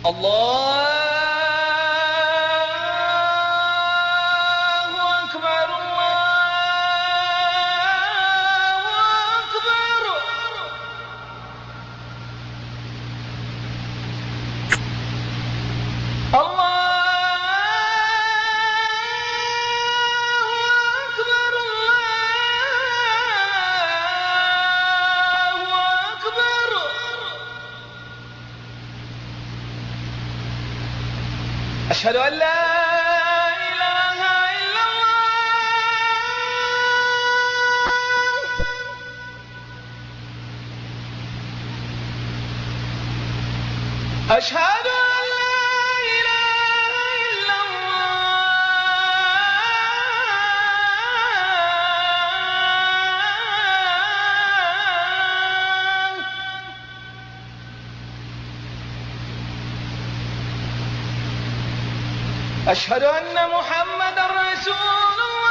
الله أكبر الله أكبر أشهد أن لا إله إلا الله أشهد أن لا إله إلا الله أشهد أن محمد رسول الله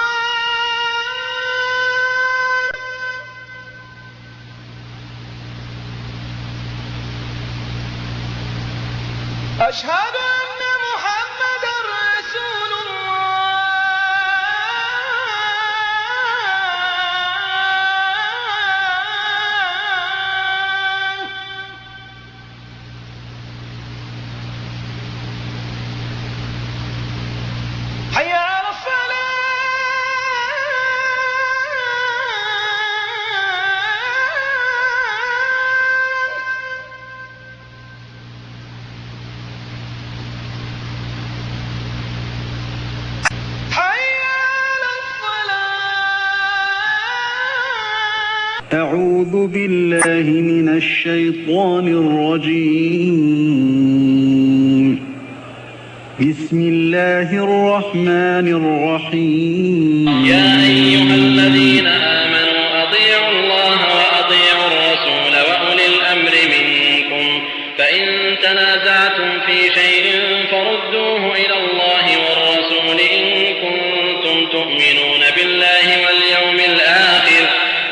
أشهد أن محمد رسول الله حي على الصلاة حي على الصلاة أعوذ بالله من الشيطان الرجيم بسم الله الرحمن الرحيم يا أيها الذين آمنوا أطيعوا الله وأطيعوا الرسول وأولي الأمر منكم فإن تنازعتم في شيء فردوه إلى الله والرسول إن كنتم تؤمنون بالله واليوم الآخر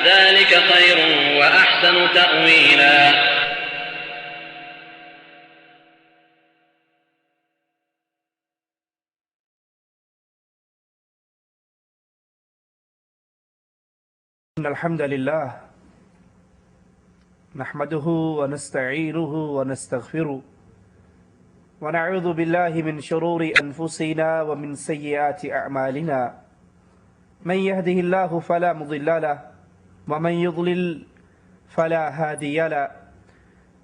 ذلك خير وأحسن تأويلا إن الحمد لله نحمده ونستعينه ونستغفره ونعوذ بالله من شرور أنفسنا ومن سيئات أعمالنا من يهده الله فلا مضل له ومن يضلل فلا هادي له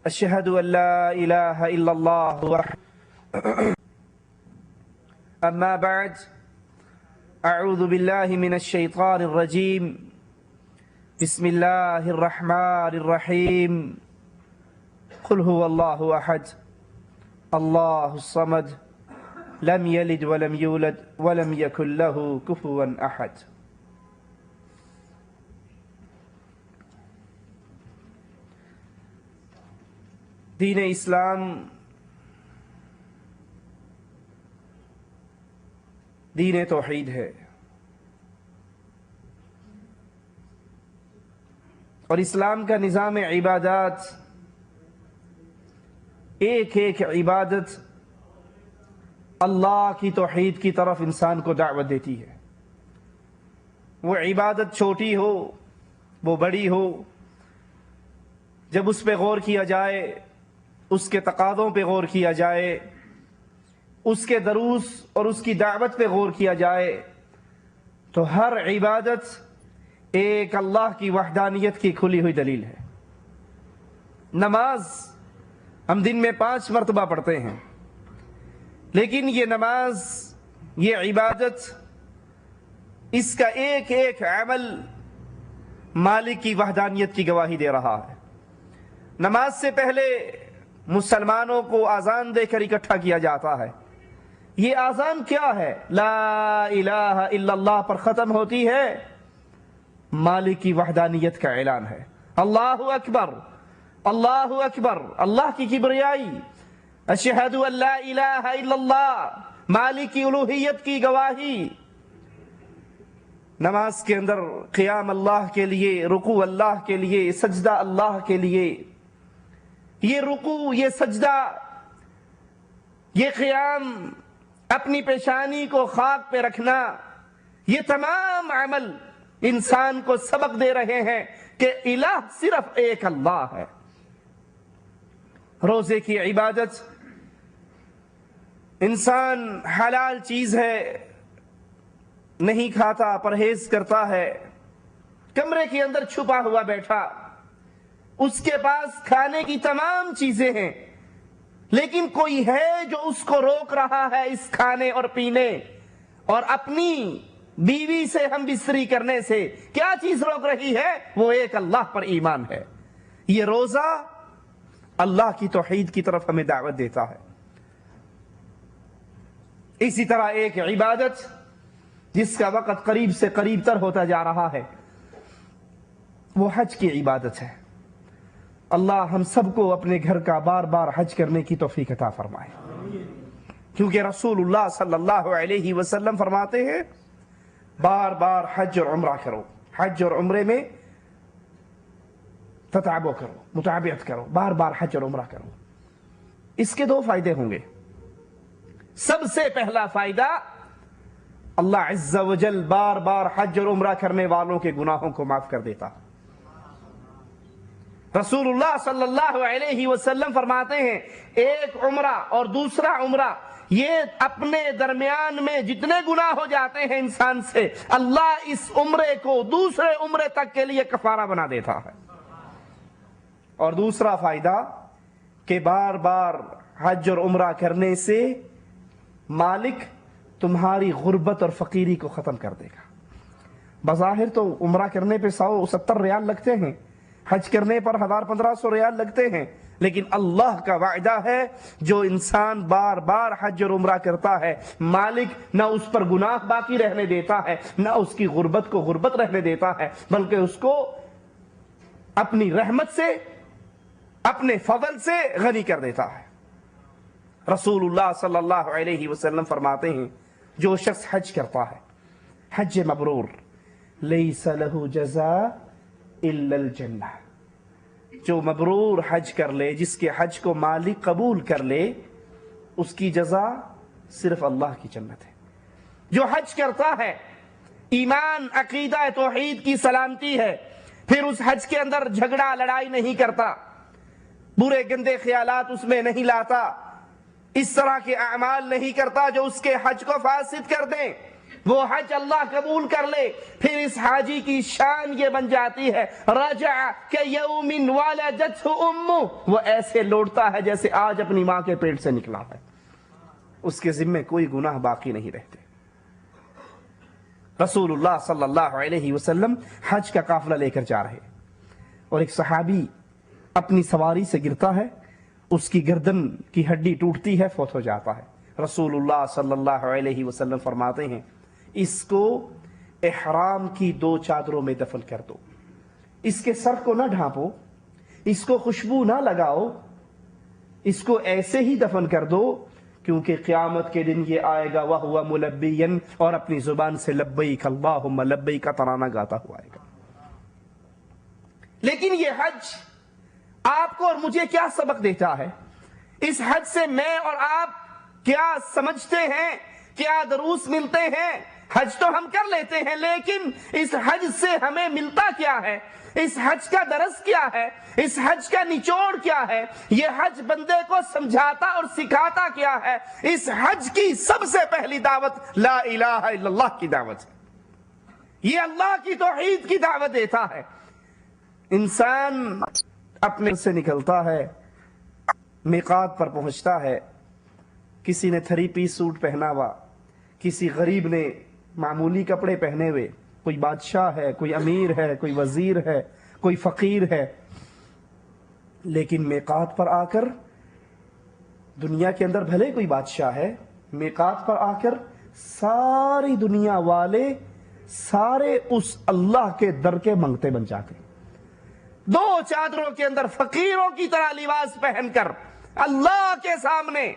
أشهد أن لا إله إلا الله وحده أما بعد أعوذ بالله من الشيطان الرجيم بسم الله الرحمن الرحيم قل هو الله أحد الله الصمد لم يلد ولم يولد ولم يكن له كفوا أحد دین اسلام دین توحید ہے اور اسلام کا نظام عبادات ایک ایک عبادت اللہ کی توحید کی طرف انسان کو دعوت دیتی ہے. وہ عبادت چھوٹی ہو وہ بڑی ہو، جب اس پہ غور کیا جائے، اس کے تقاضوں پہ غور کیا جائے، اس کے دروس اور اس کی دعوت پہ غور کیا جائے، تو ہر عبادت ایک اللہ کی وحدانیت کی کھلی ہوئی دلیل ہے. نماز ہم دن میں 5 مرتبہ پڑھتے ہیں، لیکن یہ نماز، یہ عبادت، اس کا ایک ایک عمل مالک کی وحدانیت کی گواہی دے رہا ہے. نماز سے پہلے مسلمانوں کو آذان دے کر اکٹھا کیا جاتا ہے. یہ آذان کیا ہے؟ لا الہ الا اللہ پر ختم ہوتی ہے، مالک کی وحدانیت کا اعلان ہے. اللہ اکبر، اللہ اکبر، اللہ کی کبریائی، اشہد ان لا الہ الا اللہ، مالک کی الوہیت کی گواہی. نماز کے اندر قیام اللہ کے لیے، رکوع اللہ کے لیے، سجدہ اللہ کے لیے. یہ رکوع، یہ سجدہ یہ قیام، اپنی پیشانی کو خاک پہ رکھنا، یہ تمام عمل انسان کو سبق دے رہے ہیں کہ الہ صرف ایک اللہ ہے۔ روزے کی عبادت، انسان حلال چیز ہے نہیں کھاتا، پرہیز کرتا ہے، کمرے کے اندر چھپا ہوا بیٹھا، اس کے پاس کھانے کی تمام چیزیں ہیں، لیکن کوئی ہے جو اس کو روک رہا ہے اس کھانے اور پینے اور اپنی بیوی سے ہم بستری کرنے سے۔ کیا چیز روک رہی ہے؟ وہ ایک اللہ پر ایمان ہے۔ یہ روزہ اللہ کی توحید کی طرف ہمیں دعوت دیتا ہے۔ اسی طرح ایک عبادت جس کا وقت قریب سے قریب تر ہوتا جا رہا ہے، وہ حج کی عبادت ہے۔ اللہ ہم سب کو اپنے گھر کا بار بار حج کرنے کی توفیق عطا فرمائے، کیونکہ رسول اللہ صلی اللہ علیہ وسلم فرماتے ہیں بار بار حج اور عمرہ کرو، حج اور عمرے میں تتابع کرو، متابعت کرو، بار بار حج اور عمرہ کرو۔ اس کے 2 فائدے ہوں گے۔ سب سے پہلا فائدہ، اللہ عز و جل بار بار حج اور عمرہ کرنے والوں کے گناہوں کو معاف کر دیتا۔ رسول اللہ صلی اللہ علیہ وسلم فرماتے ہیں ایک عمرہ اور دوسرا عمرہ، یہ اپنے درمیان میں جتنے گناہ ہو جاتے ہیں انسان سے، اللہ اس عمرے کو دوسرے عمرے تک کے لیے کفارہ بنا دیتا ہے۔ اور دوسرا فائدہ کہ بار بار حج اور عمرہ کرنے سے مالک تمہاری غربت اور فقیری کو ختم کر دے گا۔ بظاہر تو عمرہ کرنے پہ 170 ریال لگتے ہیں، حج کرنے پر 1500 ریال لگتے ہیں، لیکن اللہ کا وعدہ ہے جو انسان بار بار حج اور عمرہ کرتا ہے، مالک نہ اس پر گناہ باقی رہنے دیتا ہے، نہ اس کی غربت کو غربت رہنے دیتا ہے، بلکہ اس کو اپنی رحمت سے، اپنے فضل سے غنی کر دیتا ہے۔ رسول اللہ صلی اللہ علیہ وسلم فرماتے ہیں جو شخص حج کرتا ہے، حج مبرور، لیس لہ جزاء الا الجنہ، جو مبرور حج کر لے، جس کے حج کو مالک قبول کر لے، اس کی جزا صرف اللہ کی جنت ہے۔ جو حج کرتا ہے، ایمان، عقیدہ توحید کی سلامتی ہے، پھر اس حج کے اندر جھگڑا لڑائی نہیں کرتا، برے گندے خیالات اس میں نہیں لاتا، اس طرح کے اعمال نہیں کرتا جو اس کے حج کو فاسد کر دیں، وہ حج اللہ قبول کر لے، پھر اس حاجی کی شان یہ بن جاتی ہے رجع کیوم ولدتہ امہ، وہ ایسے لوٹتا ہے جیسے آج اپنی ماں کے پیٹ سے نکلا ہے، اس کے ذمے کوئی گناہ باقی نہیں رہتے۔ رسول اللہ صلی اللہ علیہ وسلم حج کا قافلہ لے کر جا رہے، اور ایک صحابی اپنی سواری سے گرتا ہے، اس کی گردن کی ہڈی ٹوٹتی ہے، فوت ہو جاتا ہے۔ رسول اللہ صلی اللہ علیہ وسلم فرماتے ہیں اس کو احرام کی 2 چادروں میں دفن کر دو، اس کے سر کو نہ ڈھانپو، اس کو خوشبو نہ لگاؤ، اس کو ایسے ہی دفن کر دو، کیونکہ قیامت کے دن یہ آئے گا وَهُوَ مُلَبِّيًّا، اور اپنی زبان سے لبیک اللہم لبیک کا ترانہ گاتا ہوا آئے گا۔ لیکن یہ حج آپ کو اور مجھے کیا سبق دیتا ہے؟ اس حج سے میں اور آپ کیا سمجھتے ہیں، کیا دروس ملتے ہیں؟ حج تو ہم کر لیتے ہیں، لیکن اس حج سے ہمیں ملتا کیا ہے؟ اس حج کا درس کیا ہے؟ اس حج کا نچوڑ کیا ہے؟ یہ حج بندے کو سمجھاتا اور سکھاتا کیا ہے؟ اس حج کی سب سے پہلی دعوت لا الہ الا اللہ کی دعوت ہے، یہ اللہ کی توحید کی دعوت دیتا ہے۔ انسان اپنے سے نکلتا ہے، میقات پر پہنچتا ہے، کسی نے 3 پیس سوٹ پہنا ہوا، کسی غریب نے معمولی کپڑے پہنے ہوئے، کوئی بادشاہ ہے، کوئی امیر ہے، کوئی وزیر ہے، کوئی فقیر ہے، لیکن میقات پر آ کر، دنیا کے اندر بھلے کوئی بادشاہ ہے، میقات پر آ کر ساری دنیا والے سارے اس اللہ کے در کے منگتے بن جاتے ہیں۔ 2 چادروں کے اندر فقیروں کی طرح لباس پہن کر اللہ کے سامنے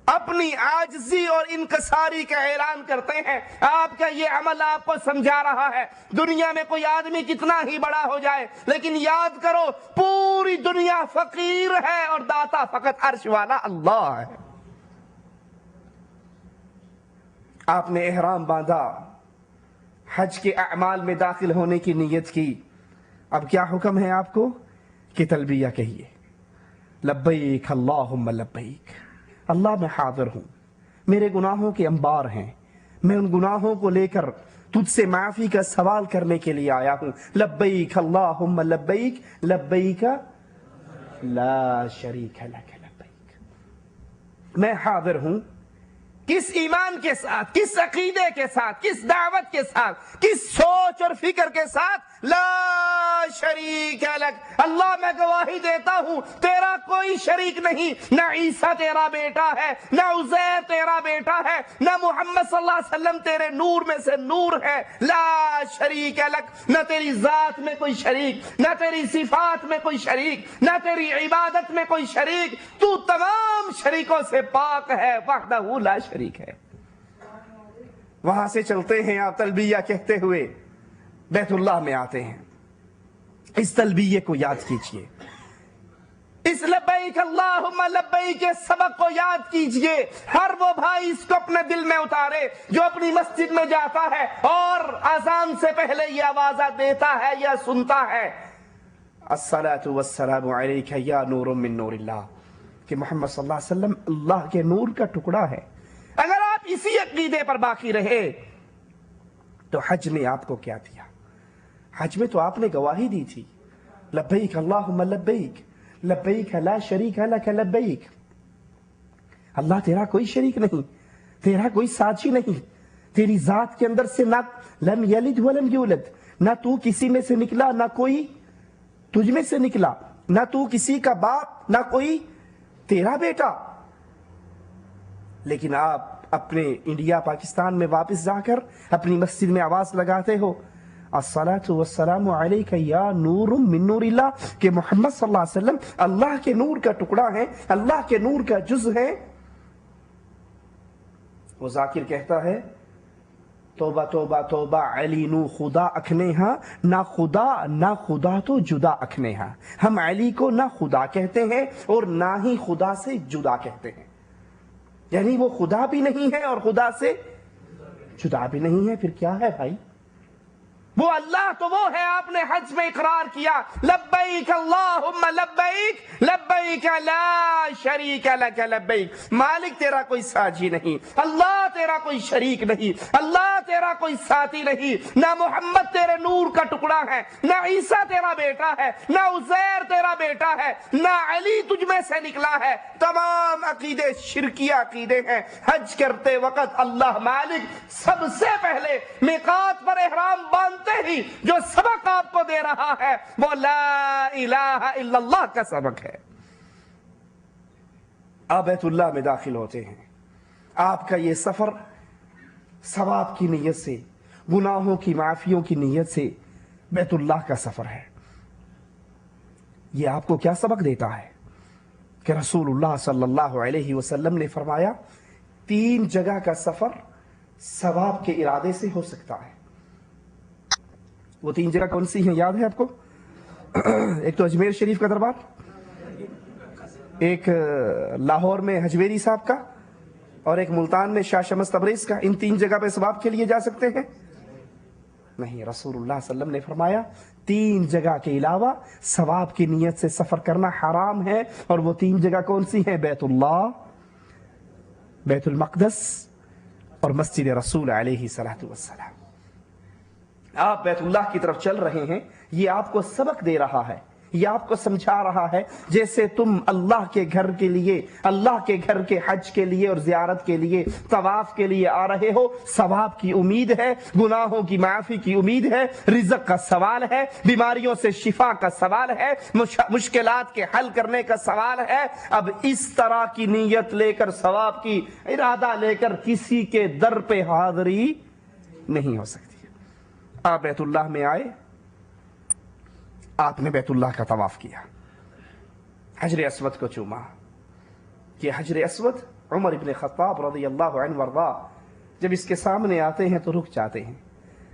اپنی عاجزی اور انکساری کا اعلان کرتے ہیں۔ آپ کا یہ عمل آپ کو سمجھا رہا ہے دنیا میں کوئی آدمی کتنا ہی بڑا ہو جائے، لیکن یاد کرو پوری دنیا فقیر ہے اور داتا فقط عرش والا اللہ ہے۔ آپ نے احرام باندھا، حج کے اعمال میں داخل ہونے کی نیت کی، اب کیا حکم ہے آپ کو کہ تلبیہ کہیے، لبیک اللہم لبیک، اللہ میں حاضر ہوں، میرے گناہوں کے انبار ہیں، میں ان گناہوں کو لے کر تجھ سے معافی کا سوال کرنے کے لیے آیا ہوں، لبیک اللہم لبیک، لبیک لا شریک لک لبیک، میں حاضر ہوں، کس ایمان کے ساتھ، کس عقیدے کے ساتھ، کس دعوت کے ساتھ، کس سوچ اور فکر کے ساتھ، لا شریک لک، اللہ میں گواہی دیتا ہوں تیرا کوئی شریک نہیں، نہ عیسیٰ تیرا بیٹا ہے، نہ عزیر تیرا بیٹا ہے، نہ محمد صلی اللہ علیہ وسلم تیرے نور میں سے نور ہے، لا شریک لک، نہ تیری ذات میں کوئی شریک، نہ تیری صفات میں کوئی شریک، نہ تیری عبادت میں کوئی شریک، تو تمام شریکوں سے پاک ہے، وحدہ لا شریک ہے۔ وہاں سے چلتے ہیں آپ تلبیہ کہتے ہوئے بیت اللہ میں آتے ہیں، اس تلبیہ کو یاد کیجئے، اس لبیک اللہم لبیک کے سبق کو یاد کیجئے، ہر وہ بھائی اس کو اپنے دل میں اتارے جو اپنی مسجد میں جاتا ہے اور اذان سے پہلے یہ آوازہ دیتا ہے یا سنتا ہے، الصلاۃ والسلام علیک یا نور من نور اللہ، کہ محمد صلی اللہ علیہ وسلم اللہ کے نور کا ٹکڑا ہے۔ اگر آپ اسی عقیدے پر باقی رہے تو حج نے آپ کو کیا دیا؟ حج میں تو آپ نے گواہی دی تھی، لبیک اللہم لبیک، لبیک لا شریک لک لبیک، اللہ تیرا کوئی شریک نہیں، تیرا کوئی ساتھی نہیں، تیری ذات کے اندر سے نہ لم یلد ولم یولد، نہ تو کسی میں سے نکلا، نہ کوئی تجھ میں سے نکلا، نہ تو کسی کا باپ، نہ کوئی تیرا بیٹا، لیکن آپ اپنے انڈیا پاکستان میں واپس جا کر اپنی مسجد میں آواز لگاتے ہو، الصلاۃ والسلام علیک یا نور من نور اللہ، کہ محمد صلی اللہ علیہ وسلم اللہ کے نور کا ٹکڑا ہے، اللہ کے نور کا جز ہے۔ وہ ذاکر کہتا ہے توبہ توبہ توبہ علی نو خدا اکھنے ہاں، نہ خدا تو جدا اکھنے ہاں، ہم علی کو نہ خدا کہتے ہیں اور نہ ہی خدا سے جدا کہتے ہیں، یعنی وہ خدا بھی نہیں ہے اور خدا سے جدا بھی نہیں ہے، پھر کیا ہے بھائی؟ وہ اللہ تو وہ ہے، آپ نے حج میں اقرار کیا، لبیک اللہم لبیک، لبیک لا شریک لک لبیک، مالک تیرا کوئی ساجی نہیں، اللہ تیرا کوئی شریک نہیں، اللہ تیرا کوئی ساتھی نہیں، نہ محمد تیرے نور کا ٹکڑا ہے، نہ عیسیٰ تیرا بیٹا ہے، نہ عزیر تیرا بیٹا ہے، نہ علی تجھ میں سے نکلا ہے، تمام عقیدے شرکیہ عقیدے ہیں۔ حج کرتے وقت اللہ مالک سب سے پہلے میقات پر احرام باندھتے ہی جو سبق آپ کو دے رہا ہے وہ لا الہ الا اللہ کا سبق ہے۔ آپ بیت اللہ میں داخل ہوتے ہیں، آپ کا یہ سفر ثواب کی نیت سے، گناہوں کی معافیوں کی نیت سے بیت اللہ کا سفر ہے۔ یہ آپ کو کیا سبق دیتا ہے کہ رسول اللہ صلی اللہ علیہ وسلم نے فرمایا 3 جگہ کا سفر ثواب کے ارادے سے ہو سکتا ہے۔ وہ 3 جگہ کون سی ہیں یاد ہے آپ کو؟ ایک تو اجمیر شریف کا دربار، ایک لاہور میں حجویری صاحب کا، اور ایک ملتان میں شاہ شمس تبریز کا۔ ان 3 جگہ پہ ثواب کے لیے جا سکتے ہیں؟ نہیں، رسول اللہ صلی اللہ علیہ وسلم نے فرمایا 3 جگہ کے علاوہ ثواب کی نیت سے سفر کرنا حرام ہے، اور وہ 3 جگہ کون سی ہیں؟ بیت اللہ، بیت المقدس اور مسجد رسول علیہ الصلوۃ والسلام۔ آپ بیت اللہ کی طرف چل رہے ہیں، یہ آپ کو سبق دے رہا ہے، یہ آپ کو سمجھا رہا ہے جیسے تم اللہ کے گھر کے لیے، اللہ کے گھر کے حج کے لیے اور زیارت کے لیے، طواف کے لیے آ رہے ہو، ثواب کی امید ہے، گناہوں کی معافی کی امید ہے، رزق کا سوال ہے، بیماریوں سے شفا کا سوال ہے، مشکلات کے حل کرنے کا سوال ہے۔ اب اس طرح کی نیت لے کر، ثواب کی ارادہ لے کر کسی کے در پہ حاضری نہیں ہو سکتی۔ آپ بیت اللہ میں آئے، آپ نے بیت اللہ کا طواف کیا، حجر اسود کو چوما۔ یہ حجر اسود عمر ابن خطاب رضی اللہ عنہ وارضا جب اس کے سامنے آتے ہیں تو رک جاتے ہیں،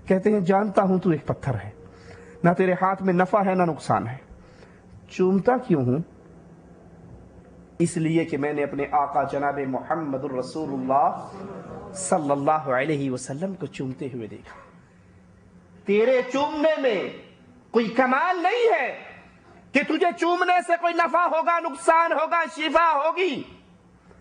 کہتے ہیں جانتا ہوں تو ایک پتھر ہے، نہ تیرے ہاتھ میں نفع ہے نہ نقصان ہے، چومتا کیوں ہوں؟ اس لیے کہ میں نے اپنے آقا جناب محمد الرسول اللہ صلی اللہ علیہ وسلم کو چومتے ہوئے دیکھا۔ تیرے چومنے میں کوئی کمال نہیں ہے کہ تجھے چومنے سے کوئی نفع ہوگا، نقصان ہوگا، شفا ہوگی،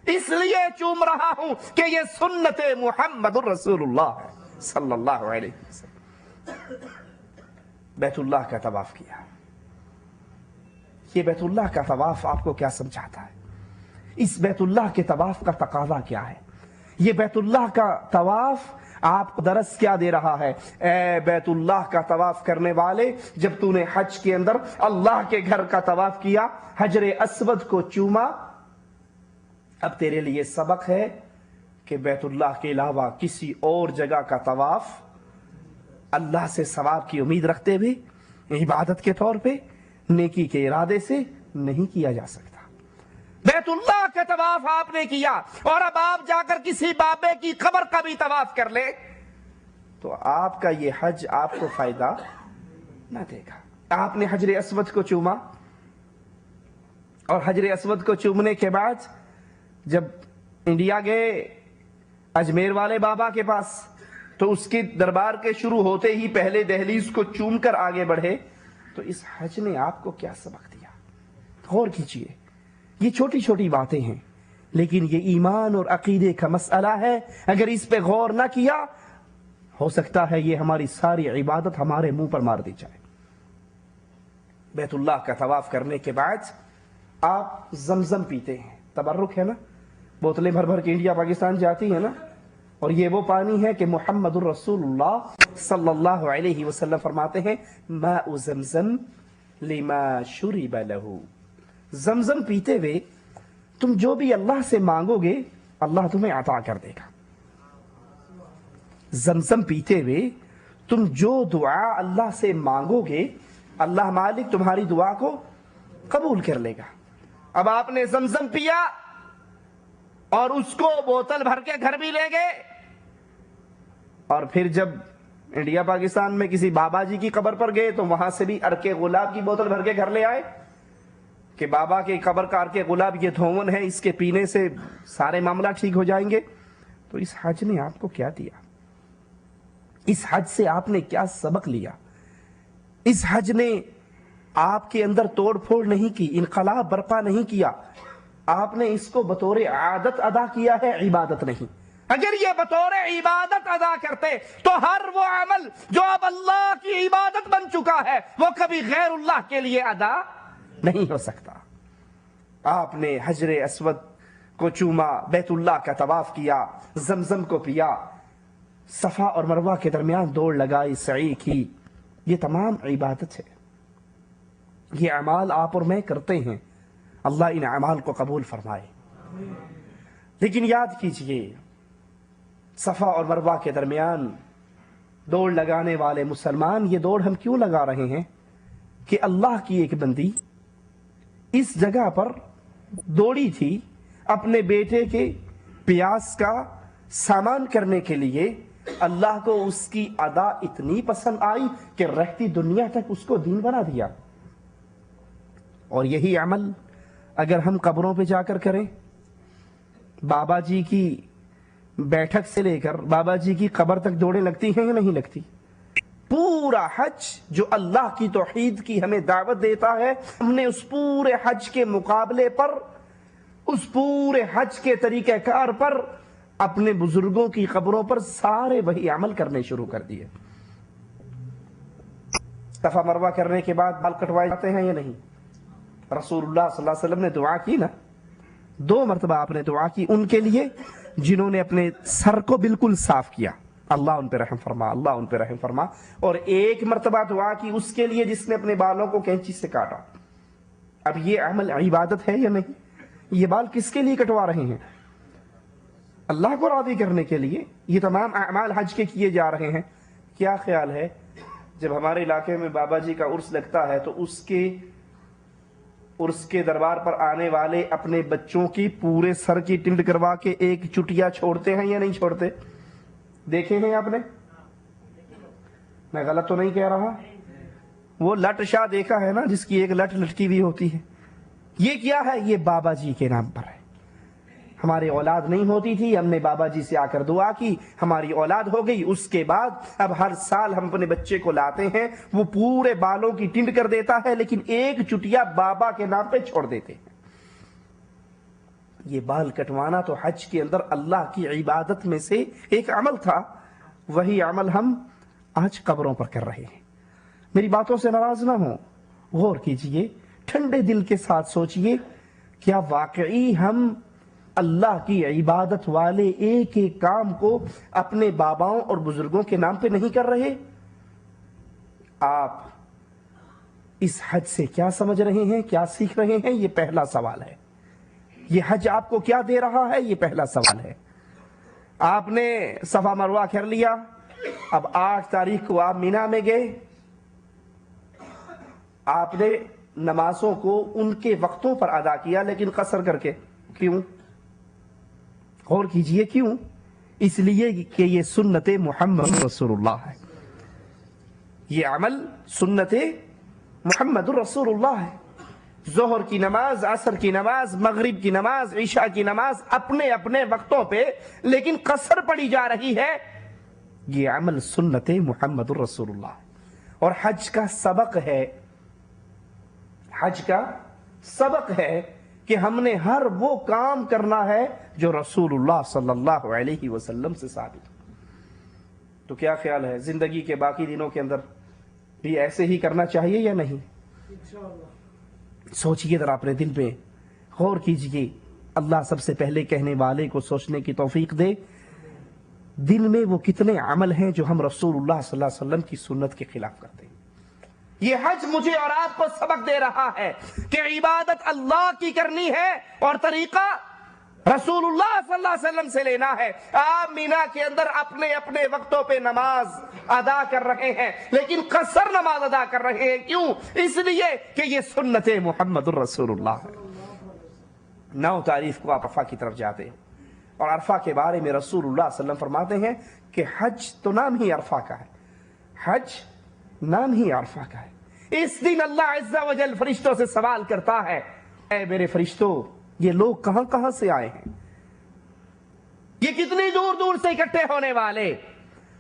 اس لیے چوم رہا ہوں کہ یہ سنت محمد الرسول اللہ صلی اللہ علیہ وسلم۔ بیت اللہ کا طواف کیا۔ یہ بیت اللہ کا طواف آپ کو کیا سمجھاتا ہے؟ اس بیت اللہ کے طواف کا تقاضا کیا ہے؟ یہ بیت اللہ کا طواف آپ کو درس کیا دے رہا ہے؟ اے بیت اللہ کا طواف کرنے والے، جب تو نے حج کے اندر اللہ کے گھر کا طواف کیا، حجر اسود کو چوما، اب تیرے لیے سبق ہے کہ بیت اللہ کے علاوہ کسی اور جگہ کا طواف اللہ سے ثواب کی امید رکھتے ہوئے عبادت کے طور پہ نیکی کے ارادے سے نہیں کیا جا سکتا۔ بیت اللہ کا طواف آپ نے کیا، اور اب آپ جا کر کسی بابے کی قبر کا بھی طواف کر لے تو آپ کا یہ حج آپ کو فائدہ نہ دے گا۔ آپ نے حجر اسود کو چوما، اور حجر اسود کو چومنے کے بعد جب انڈیا گئے اجمیر والے بابا کے پاس، تو اس کے دربار کے شروع ہوتے ہی پہلے دہلیز کو چوم کر آگے بڑھے، تو اس حج نے آپ کو کیا سبق دیا؟ غور کیجئے۔ یہ چھوٹی چھوٹی باتیں ہیں، لیکن یہ ایمان اور عقیدے کا مسئلہ ہے۔ اگر اس پہ غور نہ کیا، ہو سکتا ہے یہ ہماری ساری عبادت ہمارے منہ پر مار دی جائے۔ بیت اللہ کا طواف کرنے کے بعد آپ زمزم پیتے ہیں، تبرک ہے نا، بوتلیں بھر بھر کے انڈیا پاکستان جاتی ہیں نا، اور یہ وہ پانی ہے کہ محمد الرسول اللہ صلی اللہ علیہ وسلم فرماتے ہیں ماء زمزم لما شرب لہ۔ زمزم پیتے ہوئے تم جو بھی اللہ سے مانگو گے اللہ تمہیں عطا کر دے گا۔ زمزم پیتے ہوئے تم جو دعا اللہ سے مانگو گے اللہ مالک تمہاری دعا کو قبول کر لے گا۔ اب آپ نے زمزم پیا اور اس کو بوتل بھر کے گھر بھی لے گئے، اور پھر جب انڈیا پاکستان میں کسی بابا جی کی قبر پر گئے تو وہاں سے بھی عرق گلاب کی بوتل بھر کے گھر لے آئے کہ بابا کے قبر کا عرق گلاب یہ دھون ہے، اس کے پینے سے سارے معاملہ ٹھیک ہو جائیں گے۔ تو اس حج نے آپ کو کیا دیا؟ اس حج سے آپ نے کیا سبق لیا؟ اس حج نے آپ کے اندر توڑ پھوڑ نہیں کی، انقلاب برپا نہیں کیا، آپ نے اس کو بطور عادت ادا کیا ہے، عبادت نہیں۔ اگر یہ بطور عبادت ادا کرتے تو ہر وہ عمل جو اب اللہ کی عبادت بن چکا ہے وہ کبھی غیر اللہ کے لیے ادا نہیں ہو سکتا۔ آپ نے حجر اسود کو چوما، بیت اللہ کا طواف کیا، زمزم کو پیا، صفا اور مروہ کے درمیان دوڑ لگائی، سعی کی، یہ تمام عبادت ہے۔ یہ اعمال آپ اور میں کرتے ہیں، اللہ ان اعمال کو قبول فرمائے۔ لیکن یاد کیجئے، صفا اور مروہ کے درمیان دوڑ لگانے والے مسلمان یہ دوڑ ہم کیوں لگا رہے ہیں؟ کہ اللہ کی ایک بندی اس جگہ پر دوڑی تھی اپنے بیٹے کے پیاس کا سامان کرنے کے لیے، اللہ کو اس کی ادا اتنی پسند آئی کہ رہتی دنیا تک اس کو دین بنا دیا۔ اور یہی عمل اگر ہم قبروں پہ جا کر کریں، بابا جی کی بیٹھک سے لے کر بابا جی کی قبر تک دوڑیں لگتی ہیں یا نہیں لگتی؟ پورا حج جو اللہ کی توحید کی ہمیں دعوت دیتا ہے، ہم نے اس پورے حج کے مقابلے پر، اس پورے حج کے طریقہ کار پر اپنے بزرگوں کی قبروں پر سارے وہی عمل کرنے شروع کر دیے۔ صفا مروہ کرنے کے بعد بال کٹوائے جاتے ہیں یا نہیں؟ رسول اللہ صلی اللہ علیہ وسلم نے دعا کی نا، 2 مرتبہ آپ نے دعا کی ان کے لیے جنہوں نے اپنے سر کو بالکل صاف کیا، اللہ ان پہ رحم فرما، اللہ ان پہ رحم فرما، اور 1 مرتبہ دعا کی اس کے لیے جس نے اپنے بالوں کو کینچی سے کاٹا۔ اب یہ عمل عبادت ہے یا نہیں؟ یہ بال کس کے لیے کٹوا رہے ہیں؟ اللہ کو راضی کرنے کے لیے۔ یہ تمام اعمال حج کے کیے جا رہے ہیں۔ کیا خیال ہے جب ہمارے علاقے میں بابا جی کا عرس لگتا ہے تو اس کے دربار پر آنے والے اپنے بچوں کی پورے سر کی ٹنڈ کروا کے ایک چٹیا چھوڑتے ہیں یا نہیں چھوڑتے؟ دیکھے ہیں آپ نے؟ میں غلط تو نہیں کہہ رہا؟ وہ لٹ شاہ دیکھا ہے نا، جس کی ایک لٹ لٹکی ہوئی ہوتی ہے، یہ کیا ہے؟ یہ بابا جی کے نام پر ہے. ہماری اولاد نہیں ہوتی تھی، ہم نے بابا جی سے آ کر دعا کی، ہماری اولاد ہو گئی. اس کے بعد اب ہر سال ہم اپنے بچے کو لاتے ہیں، وہ پورے بالوں کی ٹنڈ کر دیتا ہے، لیکن ایک چٹیا بابا کے نام پہ چھوڑ دیتے ہیں. یہ بال کٹوانا تو حج کے اندر اللہ کی عبادت میں سے ایک عمل تھا، وہی عمل ہم آج قبروں پر کر رہے ہیں. میری باتوں سے ناراض نہ ہوں، غور کیجئے، ٹھنڈے دل کے ساتھ سوچئے، کیا واقعی ہم اللہ کی عبادت والے ایک ایک کام کو اپنے باباؤں اور بزرگوں کے نام پہ نہیں کر رہے؟ آپ اس حج سے کیا سمجھ رہے ہیں، کیا سیکھ رہے ہیں؟ یہ پہلا سوال ہے. یہ حج آپ کو کیا دے رہا ہے؟ یہ پہلا سوال ہے. آپ نے صفا مروہ کر لیا، اب 8 تاریخ کو آپ مینا میں گئے، آپ نے نمازوں کو ان کے وقتوں پر ادا کیا لیکن قصر کر کے. کیوں؟ غور کیجئے کیوں؟ اس لیے کہ یہ سنت محمد رسول اللہ ہے. یہ عمل سنت محمد رسول اللہ ہے. ظہر کی نماز، عصر کی نماز، مغرب کی نماز، عشاء کی نماز اپنے اپنے وقتوں پہ لیکن قصر پڑی جا رہی ہے. یہ عمل سنت محمد رسول اللہ ہے. اور حج کا سبق ہے، حج کا سبق ہے کہ ہم نے ہر وہ کام کرنا ہے جو رسول اللہ صلی اللہ علیہ وسلم سے ثابت. تو کیا خیال ہے زندگی کے باقی دنوں کے اندر بھی ایسے ہی کرنا چاہیے یا نہیں؟ سوچئے ذرا اپنے دل پہ، غور کیجئے. اللہ سب سے پہلے کہنے والے کو سوچنے کی توفیق دے، دل میں وہ کتنے عمل ہیں جو ہم رسول اللہ صلی اللہ علیہ وسلم کی سنت کے خلاف کرتے ہیں. یہ حج مجھے اور آپ کو سبق دے رہا ہے کہ عبادت اللہ کی کرنی ہے اور طریقہ رسول اللہ صلی اللہ علیہ وسلم سے لینا ہے. آپ مینا کے اندر اپنے اپنے وقتوں پہ نماز ادا کر رہے ہیں لیکن قصر نماز ادا کر رہے ہیں. کیوں؟ اس لیے کہ یہ سنت محمد الرسول اللہ ہے. 9 تاریخ کو آپ عرفہ کی طرف جاتے ہیں اور عرفہ کے بارے میں رسول اللہ صلی اللہ علیہ وسلم فرماتے ہیں کہ حج تو نام ہی عرفہ کا ہے، حج نام ہی عرفہ کا ہے. اس دن اللہ عز و جل فرشتوں سے سوال کرتا ہے، اے میرے فرشتوں، یہ لوگ کہاں کہاں سے آئے ہیں؟ یہ کتنی دور دور سے اکٹھے ہونے والے،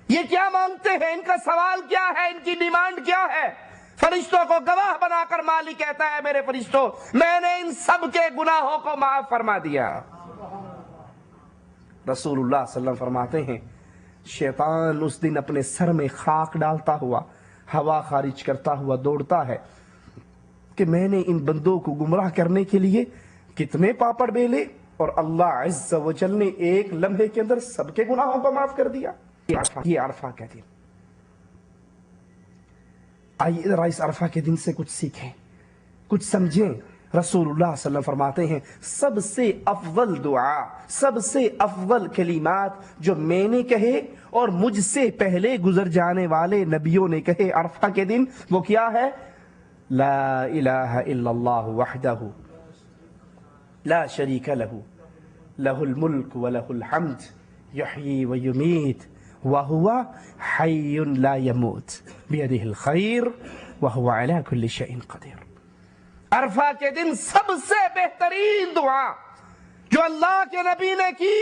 یہ کیا مانگتے ہیں؟ ان کا سوال کیا ہے؟ ان کی ڈیمانڈ کیا ہے؟ فرشتوں کو گواہ بنا کر مالک کہتا ہے، میرے فرشتوں، میں نے ان سب کے گناہوں کو معاف فرما دیا. رسول اللہ صلی اللہ علیہ وسلم فرماتے ہیں شیطان اس دن اپنے سر میں خاک ڈالتا ہوا، ہوا خارج کرتا ہوا دوڑتا ہے کہ میں نے ان بندوں کو گمراہ کرنے کے لیے کتنے پاپڑ بیلے اور اللہ عز و جل نے ایک لمحے کے اندر سب کے گناہوں کو معاف کر دیا. یہ عرفہ کا دن. آئیے ذرا اس عرفہ کے دن سے کچھ سیکھیں، کچھ سمجھیں. رسول اللہ صلی اللہ علیہ وسلم فرماتے ہیں سب سے افضل دعا، سب سے افضل کلمات جو میں نے کہے اور مجھ سے پہلے گزر جانے والے نبیوں نے کہے عرفہ کے دن، وہ کیا ہے؟ لا الہ الا اللہ وحدہ لا شریک لہ لہ الملک ولہ الحمد یحیی ویمیت وہو حی لا یموت بیدہ الخیر وہو علی کل شیء قدیر. عرفہ کے دن سب سے بہترین دعا جو اللہ کے نبی نے کی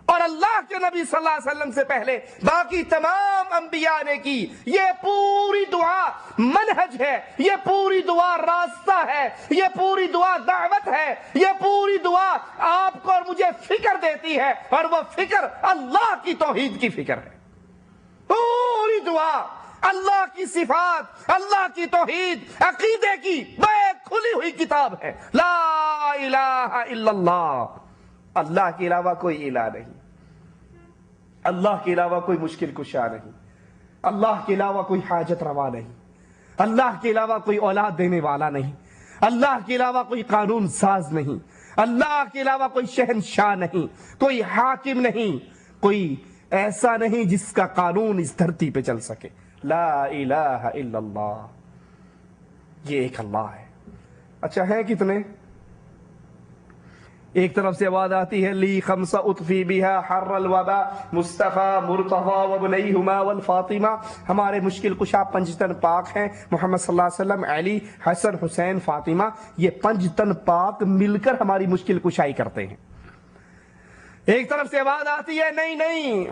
اور اللہ کے نبی صلی اللہ علیہ وسلم سے پہلے باقی تمام انبیاء نے کی، یہ پوری دعا منہج ہے، یہ پوری دعا راستہ ہے، یہ پوری دعا دعوت ہے، یہ پوری دعا آپ کو اور مجھے فکر دیتی ہے، اور وہ فکر اللہ کی توحید کی فکر ہے. پوری دعا اللہ کی صفات، اللہ کی توحید، عقیدے کی ایک کھلی ہوئی کتاب ہے. لا الہ الا اللہ، اللہ کے علاوہ کوئی الہ نہیں، اللہ کے علاوہ کوئی مشکل کشا نہیں، اللہ کے علاوہ کوئی حاجت روا نہیں، اللہ کے علاوہ کوئی اولاد دینے والا نہیں، اللہ کے علاوہ کوئی قانون ساز نہیں، اللہ کے علاوہ کوئی شہنشاہ نہیں، کوئی حاکم نہیں، کوئی ایسا نہیں جس کا قانون اس دھرتی پہ چل سکے. لا الہ الا اللہ، یہ ایک اللہ ہے. اچھا ہیں کتنے؟ ایک طرف سے آواز آتی ہے لی خمسہ اطفی بہا حر الوبا مصطفیٰ مرتضیٰ وابنیہما والفاطمہ، ہمارے مشکل کشا پنج تن پاک ہیں، محمد صلی اللہ علیہ وسلم، علی، حسن، حسین، فاطمہ، یہ پنج تن پاک مل کر ہماری مشکل کشائی کرتے ہیں۔ ایک طرف سے آواز آتی ہے نہیں نہیں،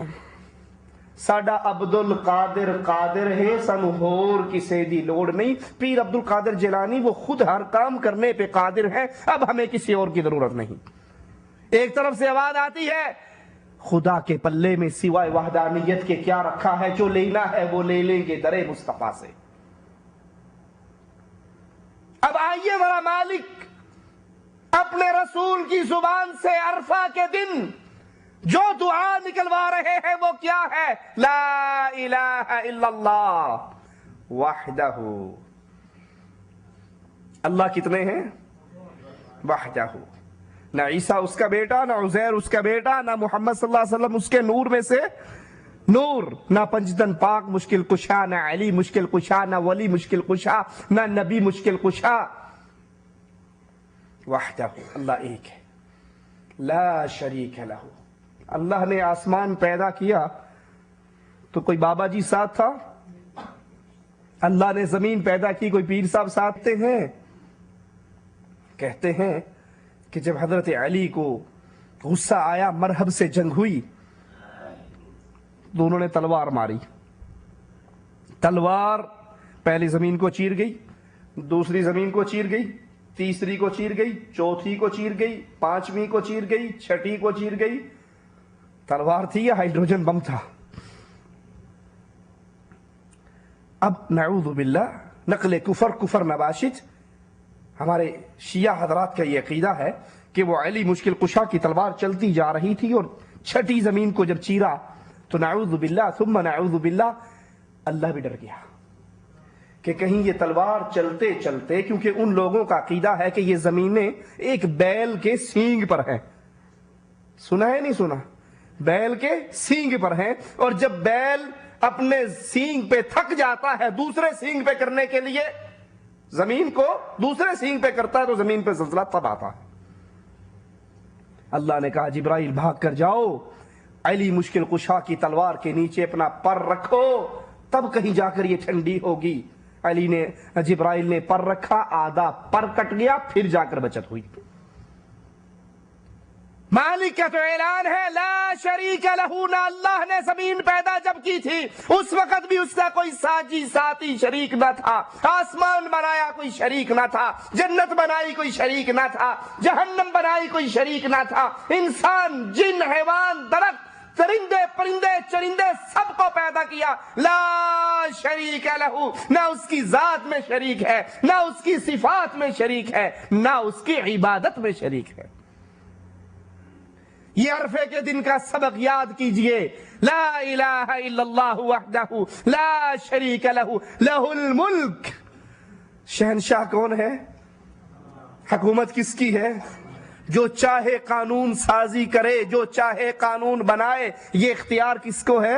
ساڈا عبد القادر قادر ہے، سانو ہور کسے دی لوڑ نہیں، پیر عبد القادر جیلانی وہ خود ہر کام کرنے پہ قادر ہے، اب ہمیں کسی اور کی ضرورت نہیں۔ ایک طرف سے آواز آتی ہے خدا کے پلے میں سوائے وحدانیت کے کیا رکھا ہے، جو لینا ہے وہ لے لیں گے در مصطفیٰ سے۔ اب آئیے ذرا مالک اپنے رسول کی زبان سے عرفہ کے دن جو دعا نکلوا رہے ہیں وہ کیا ہے؟ لا الہ الا اللہ وحدہ، اللہ کتنے ہیں؟ وحدہ، نہ عیسیٰ اس کا بیٹا، نہ عزیر اس کا بیٹا، نہ محمد صلی اللہ علیہ وسلم اس کے نور میں سے نور، نہ پنجتن پاک مشکل کشا، نہ علی مشکل کشا، نہ ولی مشکل کشا، نہ نبی مشکل کشا، وحدہ، اللہ ایک ہے، لا شریک لہ۔ اللہ نے آسمان پیدا کیا تو کوئی بابا جی ساتھ تھا؟ اللہ نے زمین پیدا کی کوئی پیر صاحب ساتھ ہیں؟ کہتے ہیں کہ جب حضرت علی کو غصہ آیا، مرحب سے جنگ ہوئی، دونوں نے تلوار ماری، تلوار پہلی زمین کو چیر گئی، دوسری زمین کو چیر گئی، تیسری کو چیر گئی، چوتھی کو چیر گئی، پانچویں کو چیر گئی، چھٹی کو چیر گئی۔ تلوار تھی یا ہائیڈروجن بم تھا؟ اب نعوذ باللہ نقل کفر نباشت، ہمارے شیعہ حضرات کا یہ عقیدہ ہے کہ وہ علی مشکل کشا کی تلوار چلتی جا رہی تھی اور چھٹی زمین کو جب چیرا تو نعوذ باللہ ثم نعوذ باللہ اللہ بھی ڈر گیا کہ کہیں یہ تلوار چلتے چلتے، کیونکہ ان لوگوں کا عقیدہ ہے کہ یہ زمینیں ایک بیل کے سینگ پر ہیں، سنا ہے نہیں سنا؟ بیل کے سینگ پر ہیں، اور جب بیل اپنے سینگ پہ تھک جاتا ہے دوسرے سینگ پہ کرنے کے لیے، زمین کو دوسرے سینگ پہ کرتا ہے تو زمین پہ زلزلہ تب آتا ہے۔ اللہ نے کہا جبرائیل بھاگ کر جاؤ، علی مشکل کشا کی تلوار کے نیچے اپنا پر رکھو، تب کہیں جا کر یہ ٹھنڈی ہوگی۔ جبرائیل نے پر رکھا، آدھا پر کٹ گیا، پھر جا کر بچت ہوئی۔ مالک کا تو اعلان ہے لا شریک لہ، نہ اللہ نے زمین پیدا جب کی تھی اس وقت بھی اس کا کوئی ساجی ساتھی شریک نہ تھا، آسمان بنایا کوئی شریک نہ تھا، جنت بنائی کوئی شریک نہ تھا، جہنم بنائی کوئی شریک نہ تھا، انسان، جن، حیوان، درخت، چرندے، پرندے، چرندے سب کو پیدا کیا، لا شریک لہ، نہ اس کی ذات میں شریک ہے، نہ اس کی صفات میں شریک ہے، نہ اس کی عبادت میں شریک ہے۔ یہ عرفے کے دن کا سبق یاد کیجئے، لا الہ الا اللہ وحدہ لا شریک لہ، لہ الملک۔ شہنشاہ کون ہے؟ حکومت کس کی ہے؟ جو چاہے قانون سازی کرے، جو چاہے قانون بنائے، یہ اختیار کس کو ہے؟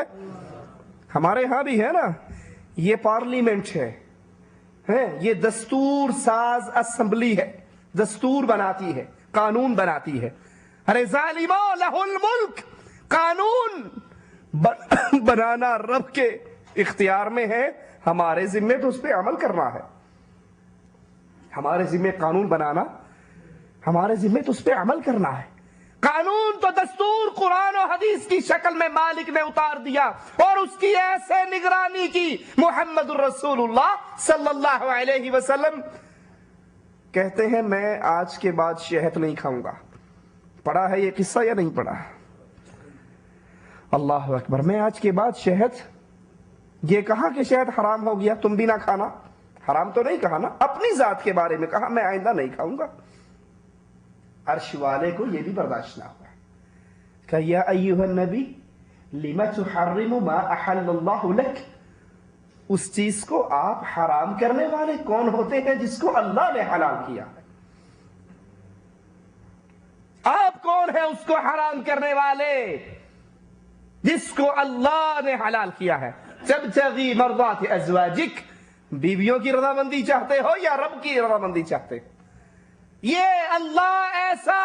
ہمارے ہاں بھی ہے نا، یہ پارلیمنٹ ہے، یہ دستور ساز اسمبلی ہے، دستور بناتی ہے، قانون بناتی ہے۔ ارے ظالموں، لہ الملک، قانون بنانا رب کے اختیار میں ہے، ہمارے ذمے تو اس پہ عمل کرنا ہے، ہمارے ذمے قانون بنانا، ہمارے ذمے تو اس پہ عمل کرنا ہے۔ قانون تو دستور قرآن و حدیث کی شکل میں مالک نے اتار دیا اور اس کی ایسے نگرانی کی، محمد الرسول اللہ صلی اللہ علیہ وسلم کہتے ہیں میں آج کے بعد شہد نہیں کھاؤں گا۔ پڑھا ہے یہ قصہ یا نہیں پڑھا؟ اللہ اکبر، میں آج کے بعد شہد، یہ کہا کہ شہد حرام ہو گیا تم بھی نہ کھانا، حرام تو نہیں کہا نا، اپنی ذات کے بارے میں کہا میں آئندہ نہیں کھاؤں گا۔ عرش والے کو یہ بھی برداشت نہ ہوا کہ یا ایھا النبی لم تحرم ما احل اللہ لک، اس چیز کو آپ حرام کرنے والے کون ہوتے ہیں جس کو اللہ نے حلال کیا ہے؟ آپ کون ہیں اس کو حرام کرنے والے جس کو اللہ نے حلال کیا ہے؟ تبتغی مرضات ازواجک، بیویوں کی رضامندی چاہتے ہو یا رب کی رضامندی چاہتے ہو؟ یہ اللہ ایسا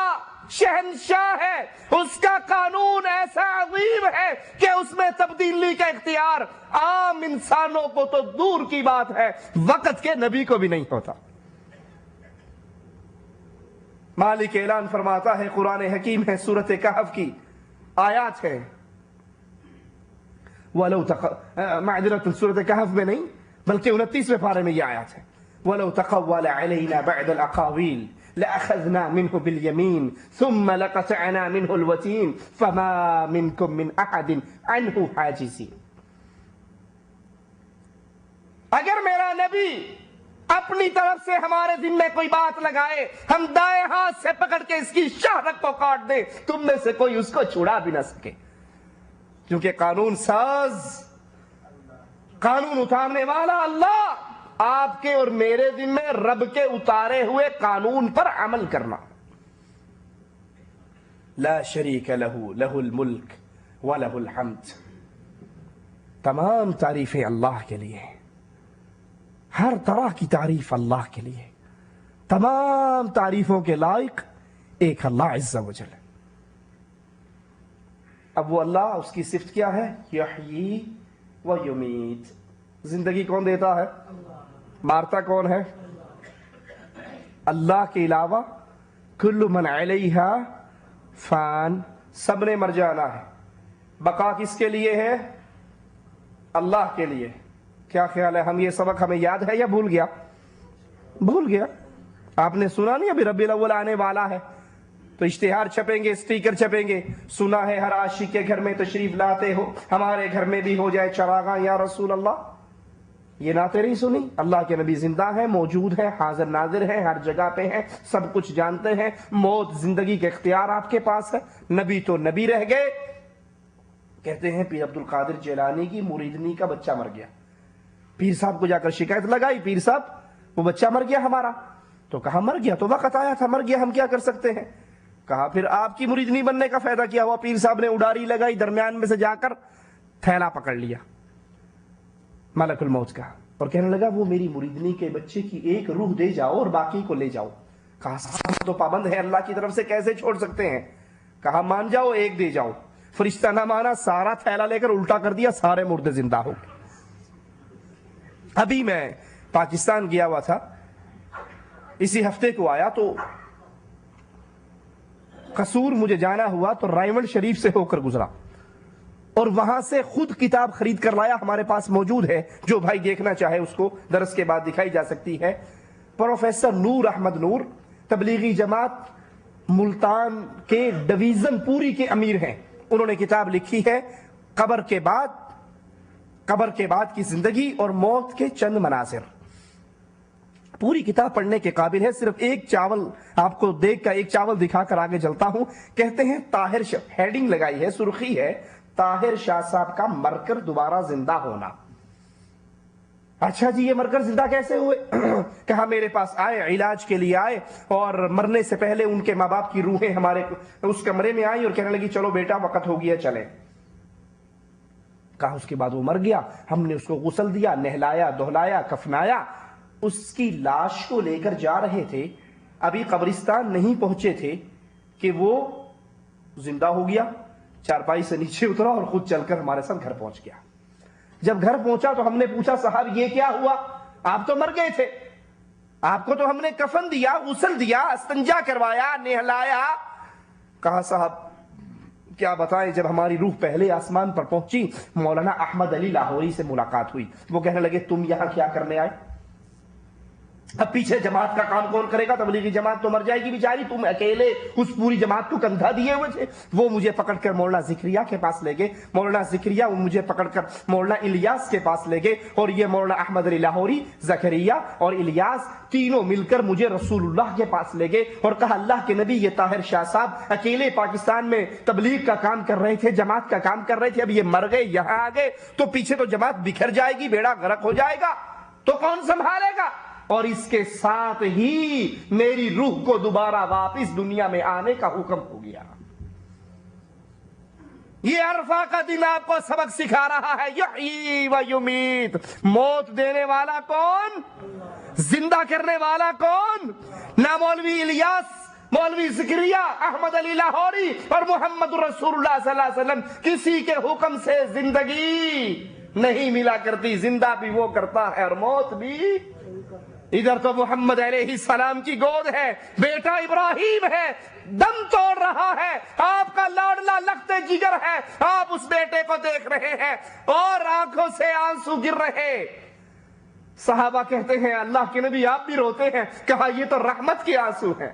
شہنشاہ ہے، اس کا قانون ایسا عظیم ہے کہ اس میں تبدیلی کا اختیار عام انسانوں کو تو دور کی بات ہے، وقت کے نبی کو بھی نہیں ہوتا۔ مالک اعلان فرماتا ہے، قرآن حکیم ہے، سورۃ کہف کی آیات ہے، معذرت سورۃ کہف میں نہیں بلکہ 29ویں پارے میں یہ آیات ہے، وَلَوْ تَقَوَّلَ عَلَيْنَا بَعْدَ الْأَقَاوِيلِ لَأَخَذْنَا مِنْهُ بِالْيَمِينِ ثُمَّ لَقَطَعْنَا مِنْهُ الْوَتِينَ فَمَا مِنْكُمْ مِنْ أَحَدٍ عَنْهُ حَاجِزِينَ۔ اگر میرا نبی اپنی طرف سے ہمارے دل میں کوئی بات لگائے، ہم دائیں ہاتھ سے پکڑ کے اس کی شہرت کو کاٹ دیں، تم میں سے کوئی اس کو چھڑا بھی نہ سکے، کیونکہ قانون ساز، قانون اتارنے والا اللہ، آپ کے اور میرے دل میں رب کے اتارے ہوئے قانون پر عمل کرنا۔ لا شریک لہ، لہ الملک ولہ الحمد۔ تمام تعریفیں اللہ کے لیے، ہر طرح کی تعریف اللہ کے لیے، تمام تعریفوں کے لائق ایک اللہ عز و جل۔ اب وہ اللہ، اس کی صفت کیا ہے؟ یحیی و یمیت۔ زندگی کون دیتا ہے؟ مارتا کون ہے؟ اللہ کے علاوہ کل من علیہا فان، سب نے مر جانا ہے، بقا کس کے لیے ہے؟ اللہ کے لیے۔ کیا خیال ہے، ہم یہ سبق ہمیں یاد ہے یا بھول گیا؟ بھول گیا۔ آپ نے سنا نہیں ابھی ربیع الاول آنے والا ہے تو اشتہار چھپیں گے، سٹیکر چھپیں گے، سنا ہے ہر عاشق کے گھر میں تشریف لاتے ہو، ہمارے گھر میں بھی ہو جائے چراغاں یا رسول اللہ۔ یہ نعتیں نہیں سنی؟ اللہ کے نبی زندہ ہیں، موجود ہیں، حاضر ناظر ہیں، ہر جگہ پہ ہیں، سب کچھ جانتے ہیں، موت زندگی کے اختیار آپ کے پاس ہے۔ نبی تو نبی رہ گئے۔ کہتے ہیں پیر عبد القادر جیلانی کی مریدنی کا بچہ مر گیا، پیر صاحب کو جا کر شکایت لگائی، پیر صاحب وہ بچہ مر گیا ہمارا، تو کہا مر گیا تو وقت آیا تھا، مر گیا ہم کیا کر سکتے ہیں؟ کہا پھر آپ کی مریدنی بننے کا فائدہ کیا ہوا؟ پیر صاحب نے اڈاری لگائی، درمیان میں سے جا کر تھیلا پکڑ لیا ملک الموت کا، اور کہنے لگا وہ میری مریدنی کے بچے کی ایک روح دے جاؤ اور باقی کو لے جاؤ۔ کہا صاحب تو پابند ہے اللہ کی طرف سے، کیسے چھوڑ سکتے ہیں؟ کہا مان جاؤ، ایک دے جاؤ۔ فرشتہ نہ مانا، سارا تھیلا لے کر الٹا کر دیا، سارے مردے زندہ ہو گئے۔ ابھی میں پاکستان گیا ہوا تھا، اسی ہفتے کو آیا تو قصور مجھے جانا ہوا تو رائمنڈ شریف سے ہو کر گزرا اور وہاں سے خود کتاب خرید کر لایا، ہمارے پاس موجود ہے، جو بھائی دیکھنا چاہے اس کو درس کے بعد دکھائی جا سکتی ہے۔ پروفیسر نور احمد نور تبلیغی جماعت ملتان کے ڈویژن پوری کے امیر ہیں، انہوں نے کتاب لکھی ہے قبر کے بعد کی زندگی اور موت کے چند مناظر۔ پوری کتاب پڑھنے کے قابل ہے، صرف ایک چاول آپ کو دیکھ کر، ایک چاول دکھا کر آگے چلتا ہوں۔ کہتے ہیں طاہر ہیڈنگ لگائی ہے، سرخی ہے، طاہر شاہ صاحب کا مر کر دوبارہ زندہ ہونا۔ اچھا جی، یہ مر کر زندہ کیسے ہوئے؟ کہا میرے پاس آئے، علاج کے لیے آئے، اور مرنے سے پہلے ان کے ماں باپ کی روحیں ہمارے اس کمرے میں آئی اور کہنے لگی چلو بیٹا وقت ہو گیا چلیں۔ کہا اس کے بعد وہ مر گیا، ہم نے اس کو غسل دیا، نہلایا، دہلایا، کفنایا۔ اس کی لاش کو لے کر جا رہے تھے، ابھی قبرستان نہیں پہنچے تھے کہ وہ زندہ ہو گیا، چارپائی سے نیچے اترا اور خود چل کر ہمارے ساتھ گھر پہنچ گیا۔ جب گھر پہنچا تو ہم نے پوچھا صاحب یہ کیا ہوا؟ آپ تو مر گئے تھے، آپ کو تو ہم نے کفن دیا، غسل دیا، استنجا کروایا، نہلایا۔ کہا صاحب کیا بتائیں، جب ہماری روح پہلے آسمان پر پہنچی، مولانا احمد علی لاہوری سے ملاقات ہوئی، وہ کہنے لگے تم یہاں کیا کرنے آئے؟ اب پیچھے جماعت کا کام کون کرے گا؟ تبلیغی جماعت تو مر جائے گی بیچاری، تم اکیلے اس پوری جماعت کو کندھا دیے ہوئے تھے۔ وہ مجھے پکڑ کر مولانا ذکریہ کے پاس لے گئے، مولانا ذکریہ وہ مجھے پکڑ کر مولانا الیاس کے پاس لے گئے، اور یہ مولانا احمد علی لاہوری، زکریا اور الیاس تینوں مل کر مجھے رسول اللہ کے پاس لے گئے اور کہا اللہ کے نبی یہ طاہر شاہ صاحب اکیلے پاکستان میں تبلیغ کا کام کر رہے تھے، جماعت کا کام کر رہے تھے، اب یہ مر گئے، یہاں آ گئے تو پیچھے تو جماعت بکھر جائے گی، بیڑا غرق ہو جائے گا، تو کون سنبھالے گا؟ اور اس کے ساتھ ہی میری روح کو دوبارہ واپس دنیا میں آنے کا حکم ہو گیا۔ یہ عرفہ کا دن آپ کو سبق سکھا رہا ہے، یحیی و یمیت، موت دینے والا کون؟ زندہ کرنے والا کون؟ نہ مولوی الیاس مولوی ذکریہ، احمد علی لاہوری اور محمد رسول اللہ صلی اللہ علیہ وسلم کسی کے حکم سے زندگی نہیں ملا کرتی، زندہ بھی وہ کرتا ہے اور موت بھی۔ ادھر تو محمد علیہ السلام کی گود ہے، بیٹا ابراہیم ہے، دم توڑ رہا ہے، آپ کا لاڈلا لخت جگر ہے، آپ اس بیٹے کو دیکھ رہے ہیں اور آنکھوں سے آنسو گر رہے۔ صحابہ کہتے ہیں اللہ کے نبی آپ بھی روتے ہیں؟ کہا یہ تو رحمت کے آنسو ہیں،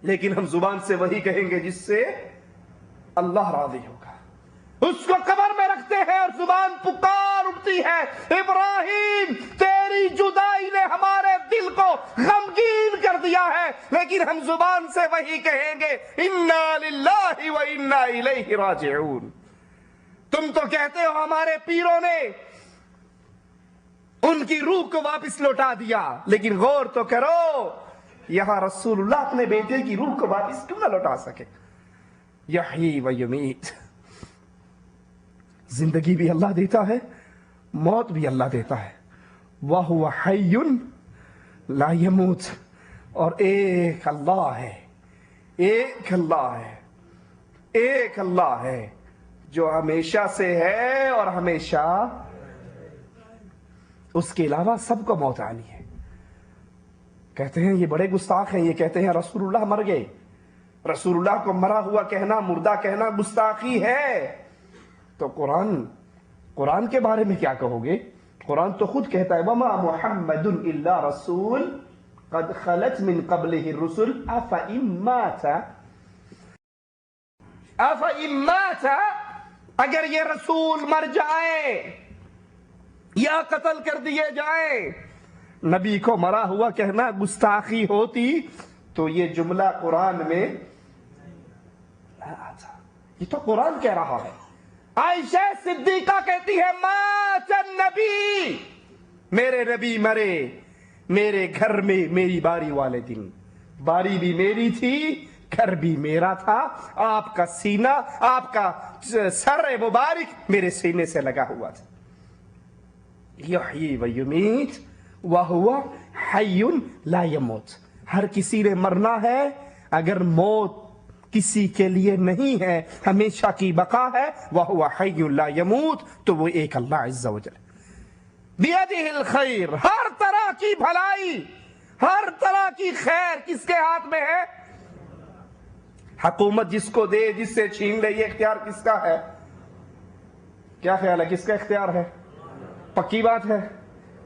لیکن ہم زبان سے وہی کہیں گے جس سے اللہ راضی ہوگا۔ اس کو قبر میں رکھتے ہیں اور زبان پکار اٹھتی ہے، ابراہیم تیری جدائی نے ہمارے دل کو غمگین کر دیا ہے، لیکن ہم زبان سے وہی کہیں گے انا للہ و انا الیہ راجعون۔ تم تو کہتے ہو ہمارے پیروں نے ان کی روح کو واپس لوٹا دیا، لیکن غور تو کرو یہاں رسول اللہ اپنے بیٹے کی روح کو واپس کیوں نہ لوٹا سکے؟ یحیی و یمیت، زندگی بھی اللہ دیتا ہے، موت بھی اللہ دیتا ہے۔ وَهُوَ حَيٌّ لَا يَمُوتُ، اور ایک اللہ ہے، ایک اللہ ہے، ایک اللہ ہے جو ہمیشہ سے ہے اور ہمیشہ، اس کے علاوہ سب کو موت آنی ہے۔ کہتے ہیں یہ بڑے گستاخ ہیں، یہ کہتے ہیں رسول اللہ مر گئے۔ رسول اللہ کو مرا ہوا کہنا، مردہ کہنا گستاخی ہے۔ تو قرآن کے بارے میں کیا کہو گے؟ قرآن تو خود کہتا ہے وَمَا مُحَمَّدٌ إِلَّا رَسُولٌ قَدْ خَلَتْ مِن قَبْلِهِ الرُّسُلُ أَفَإِن مَّاتَ، اگر یہ رسول مر جائے یا قتل کر دیے جائیں، نبی کو مرا ہوا کہنا گستاخی ہوتی تو یہ جملہ قرآن میں نہ آتا۔ یہ تو قرآن کہہ رہا ہے۔ عائشہ صدیقہ کہتی ہے مات النبی، میرے نبی مرے میرے گھر میں میری باری والے دن، باری بھی میری تھی، گھر بھی میرا تھا، آپ کا سینہ، آپ کا سر مبارک میرے سینے سے لگا ہوا تھا۔ یحیی و یمیت وَهُوَ حَيٌّ لَا يَمُوتُ، ہر کسی نے مرنا ہے، اگر موت کسی کے لیے نہیں ہے، ہمیشہ کی بقا ہے، وَهُوَ حَيٌّ لَا يَمُوتُ، تو وہ ایک اللہ عز و جل۔ بِيَدِهِ الْخَيْرُ، ہر طرح کی بھلائی، ہر طرح کی خیر کس کے ہاتھ میں ہے؟ حکومت جس کو دے، جس سے چھین لے، یہ اختیار کس کا ہے؟ کیا خیال ہے کس کا اختیار ہے؟ پکی بات ہے،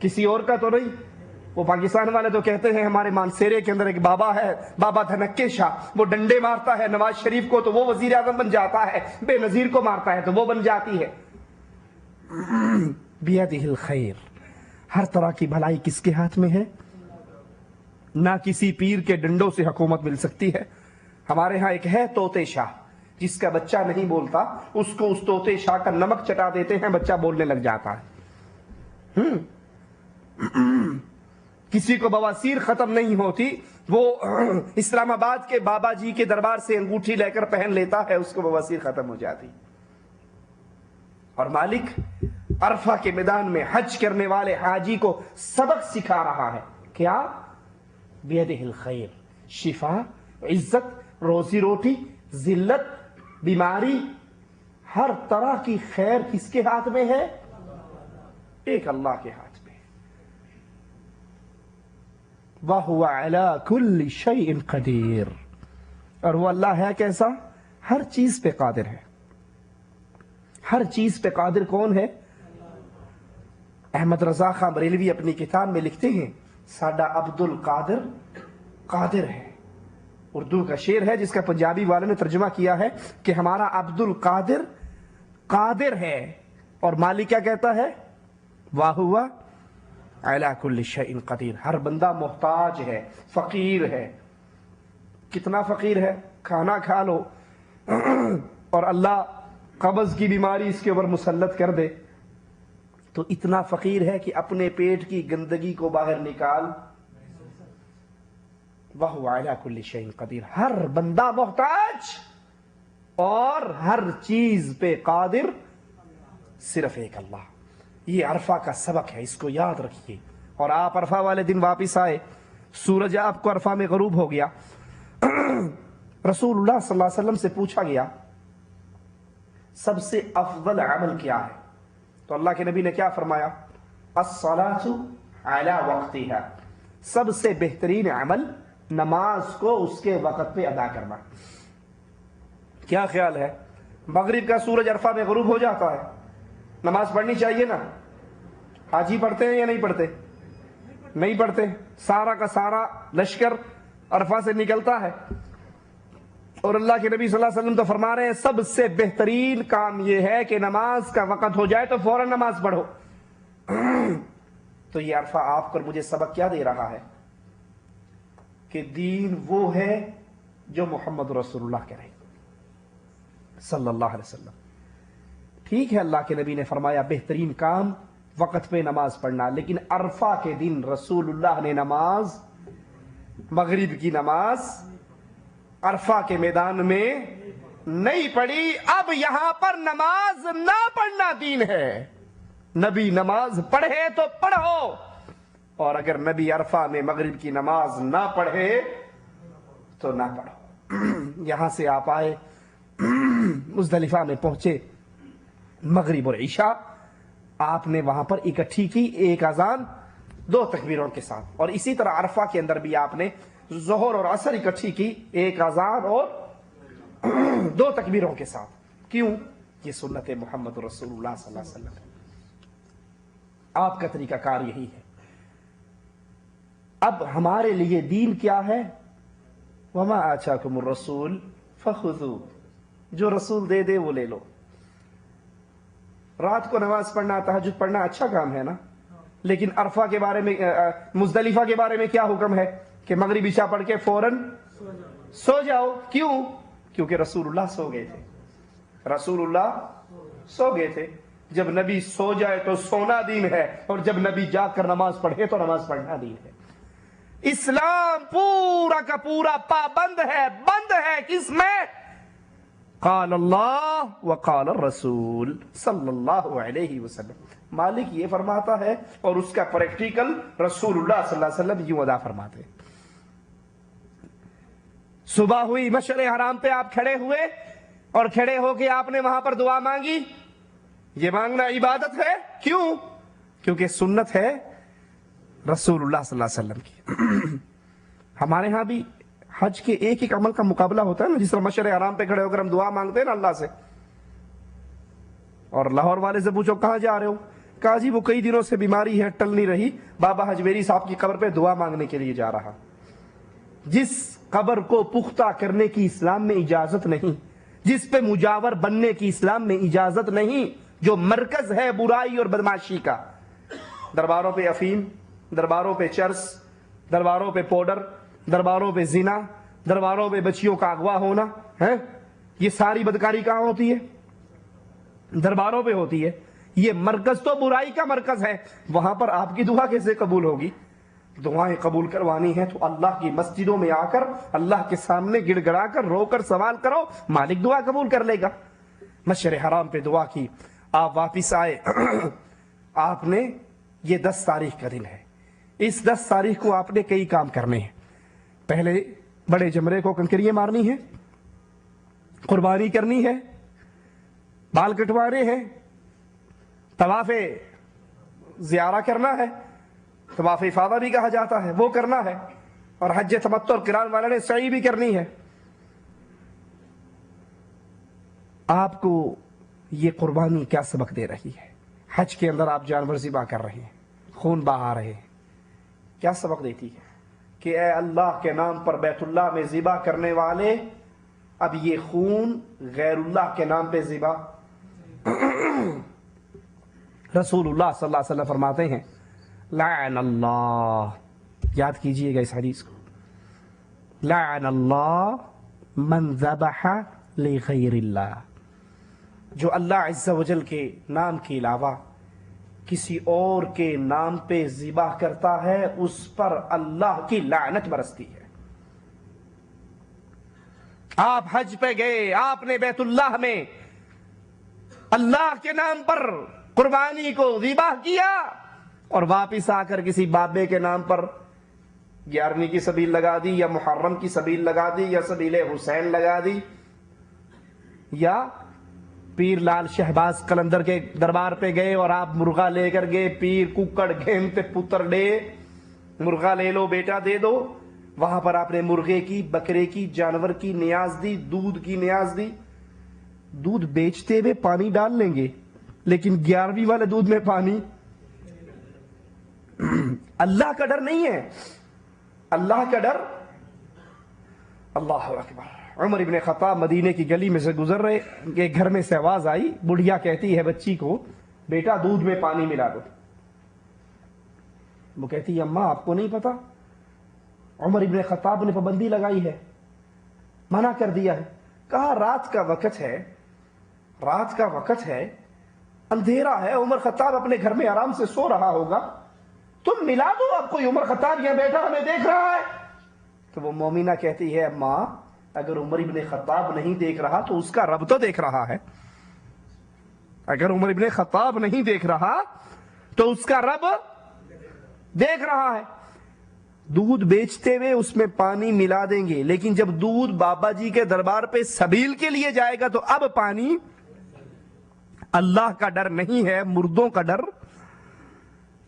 کسی اور کا تو نہیں۔ وہ پاکستان والے تو کہتے ہیں ہمارے مانسیرے کے اندر ایک بابا ہے، بابا دھنکے شاہ، وہ ڈنڈے مارتا ہے نواز شریف کو تو وہ وزیر اعظم بن جاتا ہے، بے نظیر کو مارتا ہے تو وہ بن جاتی ہے۔ بیدہ الخیر، ہر طرح کی بھلائی کس کے ہاتھ میں ہے؟ نہ کسی پیر کے ڈنڈوں سے حکومت مل سکتی ہے۔ ہمارے ہاں ایک ہے طوطے شاہ، جس کا بچہ نہیں بولتا اس کو اس طوطے شاہ کا نمک چٹا دیتے ہیں، بچہ بولنے لگ جاتا ہے۔ کسی کو بواسیر ختم نہیں ہوتی، وہ اسلام آباد کے بابا جی کے دربار سے انگوٹھی لے کر پہن لیتا ہے، اس کو بواسیر ختم ہو جاتی۔ اور مالک عرفہ کے میدان میں حج کرنے والے حاجی کو سبق سکھا رہا ہے، کیا؟ بیدہ الخیر، شفا، عزت، روزی روٹی، ذلت، بیماری، ہر طرح کی خیر کس کے ہاتھ میں ہے؟ ایک اللہ کے ہاتھ میں۔ وَهُوَ عَلَى كُلِّ شَيْءٍ قَدِيرٌ، اور وہ اللہ ہے کیسا؟ ہر چیز پہ قادر ہے۔ ہر چیز پہ قادر کون ہے؟ احمد رضا خان بریلوی اپنی کتاب میں لکھتے ہیں ساڈا عبد القادر قادر ہے۔ اردو کا شعر ہے جس کا پنجابی والوں نے ترجمہ کیا ہے کہ ہمارا عبد القادر قادر ہے، اور مالک کیا کہتا ہے؟ وَهُوَ عَلَى كُلِّ شَيْءٍ قَدِيرٌ، ہر بندہ محتاج ہے، فقیر ہے۔ کتنا فقیر ہے؟ کھانا کھا لو اور اللہ قبض کی بیماری اس کے اوپر مسلط کر دے تو اتنا فقیر ہے کہ اپنے پیٹ کی گندگی کو باہر نکال۔ وَهُوَ عَلَى كُلِّ شَيْءٍ قَدِيرٌ، ہر بندہ محتاج اور ہر چیز پہ قادر صرف ایک اللہ۔ یہ عرفہ کا سبق ہے، اس کو یاد رکھیے۔ اور آپ عرفہ والے دن واپس آئے، سورج آپ کو عرفہ میں غروب ہو گیا، رسول اللہ صلی اللہ علیہ وسلم سے پوچھا گیا سب سے افضل عمل کیا ہے؟ تو اللہ کے نبی نے کیا فرمایا؟ الصلاۃ علی وقتہا، سب سے بہترین عمل نماز کو اس کے وقت پہ ادا کرنا۔ کیا خیال ہے، مغرب کا سورج عرفہ میں غروب ہو جاتا ہے، نماز پڑھنی چاہیے نا؟ حاجی پڑھتے ہیں یا نہیں پڑھتے؟ نہیں پڑھتے، سارا کا سارا لشکر عرفہ سے نکلتا ہے، اور اللہ کے نبی صلی اللہ علیہ وسلم تو فرما رہے ہیں سب سے بہترین کام یہ ہے کہ نماز کا وقت ہو جائے تو فوراً نماز پڑھو۔ تو یہ عرفہ آپ پر مجھے سبق کیا دے رہا ہے کہ دین وہ ہے جو محمد رسول اللہ کہہ رہے صلی اللہ علیہ وسلم۔ ٹھیک ہے، اللہ کے نبی نے فرمایا بہترین کام وقت پہ نماز پڑھنا، لیکن عرفہ کے دن رسول اللہ نے نماز، مغرب کی نماز عرفہ کے میدان میں نہیں پڑھی۔ اب یہاں پر نماز نہ پڑھنا دین ہے۔ نبی نماز پڑھے تو پڑھو، اور اگر نبی عرفہ میں مغرب کی نماز نہ پڑھے تو نہ پڑھو۔ یہاں سے آپ آئے، مزدلفہ میں پہنچے، مغرب اور عشاء آپ نے وہاں پر اکٹھی کی، ایک اذان 2 تکبیروں کے ساتھ، اور اسی طرح عرفہ کے اندر بھی آپ نے ظہر اور عصر اکٹھی کی، ایک اذان اور 2 تکبیروں کے ساتھ۔ کیوں؟ یہ سنت محمد رسول اللہ صلی اللہ علیہ وسلم ہے، آپ کا طریقہ کار یہی ہے۔ اب ہمارے لیے دین کیا ہے؟ وما آتاکم الرسول فخذوہ، جو رسول دے دے وہ لے لو۔ رات کو نماز پڑھنا، تہجد پڑھنا اچھا کام ہے نا، لیکن عرفہ کے بارے میں، مزدلفہ کے بارے میں کیا حکم ہے کہ مغرب عشاء پڑھ کے فوراً سو جاؤ۔ کیوں؟ کیونکہ رسول اللہ سو گئے تھے، رسول اللہ سو گئے تھے۔ جب نبی سو جائے تو سونا دین ہے، اور جب نبی جاگ کر نماز پڑھے تو نماز پڑھنا دین ہے۔ اسلام پورا کا پورا پابند ہے، بند ہے کس میں؟ قال اللہ وقال الرسول صلی اللہ علیہ وسلم۔ مالک یہ فرماتا ہے اور اس کا پریکٹیکل رسول اللہ صلی اللہ علیہ وسلم یوں ادا فرماتے ہیں۔ صبح ہوئی، مشعر حرام پہ آپ کھڑے ہوئے، اور کھڑے ہو کے آپ نے وہاں پر دعا مانگی۔ یہ مانگنا عبادت ہے۔ کیوں؟ کیونکہ سنت ہے رسول اللہ صلی اللہ علیہ وسلم کی۔ ہمارے ہاں بھی حج کے ایک ایک عمل کا مقابلہ ہوتا ہے نا، جس طرح مشعر حرام پہ کھڑے ہو کر ہم دعا مانگتے ہیں نا اللہ سے، اور لاہور والے سے پوچھو کہاں جا رہے ہو، کہا جی وہ کئی دنوں سے بیماری ہے، ٹل نہیں رہی، بابا حجویری صاحب کی قبر پہ دعا مانگنے کے لیے جا رہا۔ جس قبر کو پختہ کرنے کی اسلام میں اجازت نہیں، جس پہ مجاور بننے کی اسلام میں اجازت نہیں، جو مرکز ہے برائی اور بدماشی کا، درباروں پہ افیم، درباروں پہ چرس، درباروں پہ پاؤڈر، درباروں پہ زنا، درباروں پہ بچیوں کا اغوا ہونا ہے، یہ ساری بدکاری کہاں ہوتی ہے؟ درباروں پہ ہوتی ہے۔ یہ مرکز تو برائی کا مرکز ہے، وہاں پر آپ کی دعا کیسے قبول ہوگی؟ دعائیں قبول کروانی ہے تو اللہ کی مسجدوں میں آ کر اللہ کے سامنے گڑ گڑا کر رو کر سوال کرو، مالک دعا قبول کر لے گا۔ مشعر حرام پہ دعا کی، آپ واپس آئے، آپ نے، یہ 10 تاریخ کا دن ہے، اس 10 تاریخ کو آپ نے کئی کام کرنے ہیں۔ پہلے بڑے جمرے کو کنکریاں مارنی ہے، قربانی کرنی ہے، بال کٹوانے ہیں، طواف زیارہ کرنا ہے، طواف افاضہ بھی کہا جاتا ہے، وہ کرنا ہے، اور حج تمتع اور قران والا نے سعی بھی کرنی ہے۔ آپ کو یہ قربانی کیا سبق دے رہی ہے؟ حج کے اندر آپ جانور ذبح کر رہے ہیں، خون بہا رہے ہیں، کیا سبق دیتی ہے؟ کہ اے اللہ کے نام پر بیت اللہ میں ذبح کرنے والے، اب یہ خون غیر اللہ کے نام پہ ذبح۔ رسول اللہ صلی اللہ علیہ وسلم فرماتے ہیں لعن اللہ، یاد کیجئے گا اس حدیث کو، لعن اللہ من ذبح لغیر اللہ، جو اللہ عز و جل کے نام کے علاوہ کسی اور کے نام پہ ذبح کرتا ہے، اس پر اللہ کی لعنت برستی ہے۔ آپ حج پہ گئے، آپ نے بیت اللہ میں اللہ کے نام پر قربانی کو ذبح کیا، اور واپس آ کر کسی بابے کے نام پر 11ویں کی سبیل لگا دی یا محرم کی سبیل لگا دی یا سبیل حسین لگا دی یا پیر لال شہباز قلندر کے دربار پہ گئے اور آپ مرغا لے کر گئے، پیر ککڑ گھینتے پتر ڈے، مرغا لے لو بیٹا دے دو، وہاں پر آپ نے مرغے کی، بکرے کی، جانور کی نیاز دی، دودھ کی نیاز دی. دودھ بیچتے ہوئے پانی ڈال لیں گے لیکن 11ویں والے دودھ میں پانی. اللہ کا ڈر نہیں ہے، اللہ کا ڈر. اللہ اکبر. عمر ابن خطاب مدینے کی گلی میں سے گزر رہے کہ گھر میں سے آواز آئی، بڑھیا کہتی ہے بچی کو بیٹا دودھ میں پانی ملا دو. وہ کہتی ہے اماں آپ کو نہیں پتا، عمر ابن خطاب نے پابندی لگائی ہے، منع کر دیا ہے. کہا رات کا وقت ہے، رات کا وقت ہے، اندھیرا ہے، عمر خطاب اپنے گھر میں آرام سے سو رہا ہوگا، تم ملا دو. اب کوئی عمر خطاب یہاں بیٹھا ہمیں دیکھ رہا ہے. تو وہ مومنہ کہتی ہے اماں اگر عمر ابن خطاب نہیں دیکھ رہا تو اس کا رب تو دیکھ رہا ہے. اگر عمر ابن خطاب نہیں دیکھ رہا تو اس کا رب دیکھ رہا ہے. دودھ بیچتے ہوئے اس میں پانی ملا دیں گے، لیکن جب دودھ بابا جی کے دربار پہ سبیل کے لیے جائے گا تو اب پانی. اللہ کا ڈر نہیں ہے، مردوں کا ڈر.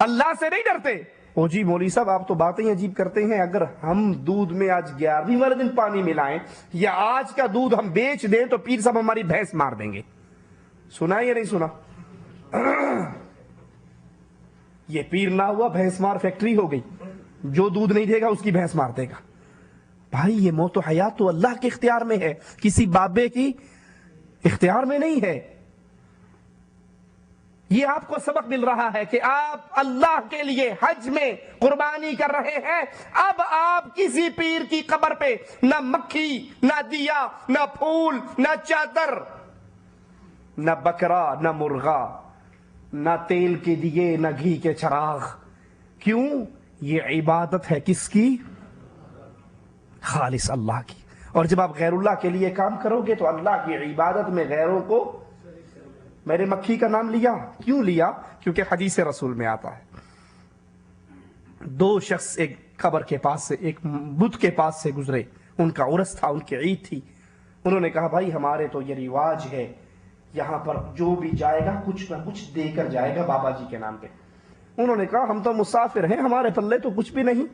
اللہ سے نہیں ڈرتے. او جی مولوی صاحب آپ تو باتیں عجیب کرتے ہیں، اگر ہم دودھ میں آج 11ویں والے دن پانی ملائیں یا آج کا دودھ ہم بیچ دیں تو پیر صاحب ہماری بھینس مار دیں گے. سنا یا نہیں سنا؟ یہ پیر نہ ہوا بھینس مار فیکٹری ہو گئی، جو دودھ نہیں دے گا اس کی بھینس مار دے گا. بھائی یہ موت و حیات تو اللہ کے اختیار میں ہے، کسی بابے کی اختیار میں نہیں ہے. یہ آپ کو سبق مل رہا ہے کہ آپ اللہ کے لیے حج میں قربانی کر رہے ہیں. اب آپ کسی پیر کی قبر پہ نہ مکھی، نہ دیا، نہ پھول، نہ چادر، نہ بکرا، نہ مرغا، نہ تیل کے دیے، نہ گھی کے چراغ. کیوں؟ یہ عبادت ہے کس کی؟ خالص اللہ کی. اور جب آپ غیر اللہ کے لیے کام کرو گے تو اللہ کی عبادت میں غیروں کو. میں نے مکھی کا نام لیا، کیوں لیا؟ کیونکہ حدیث رسول میں آتا ہے دو شخص ایک قبر کے پاس سے، ایک بت کے پاس سے گزرے، ان کا عرس تھا، ان کی عید تھی. انہوں نے کہا بھائی ہمارے تو یہ رواج ہے، یہاں پر جو بھی جائے گا کچھ نہ کچھ دے کر جائے گا بابا جی کے نام پہ. انہوں نے کہا ہم تو مسافر ہیں، ہمارے پلے تو کچھ بھی نہیں.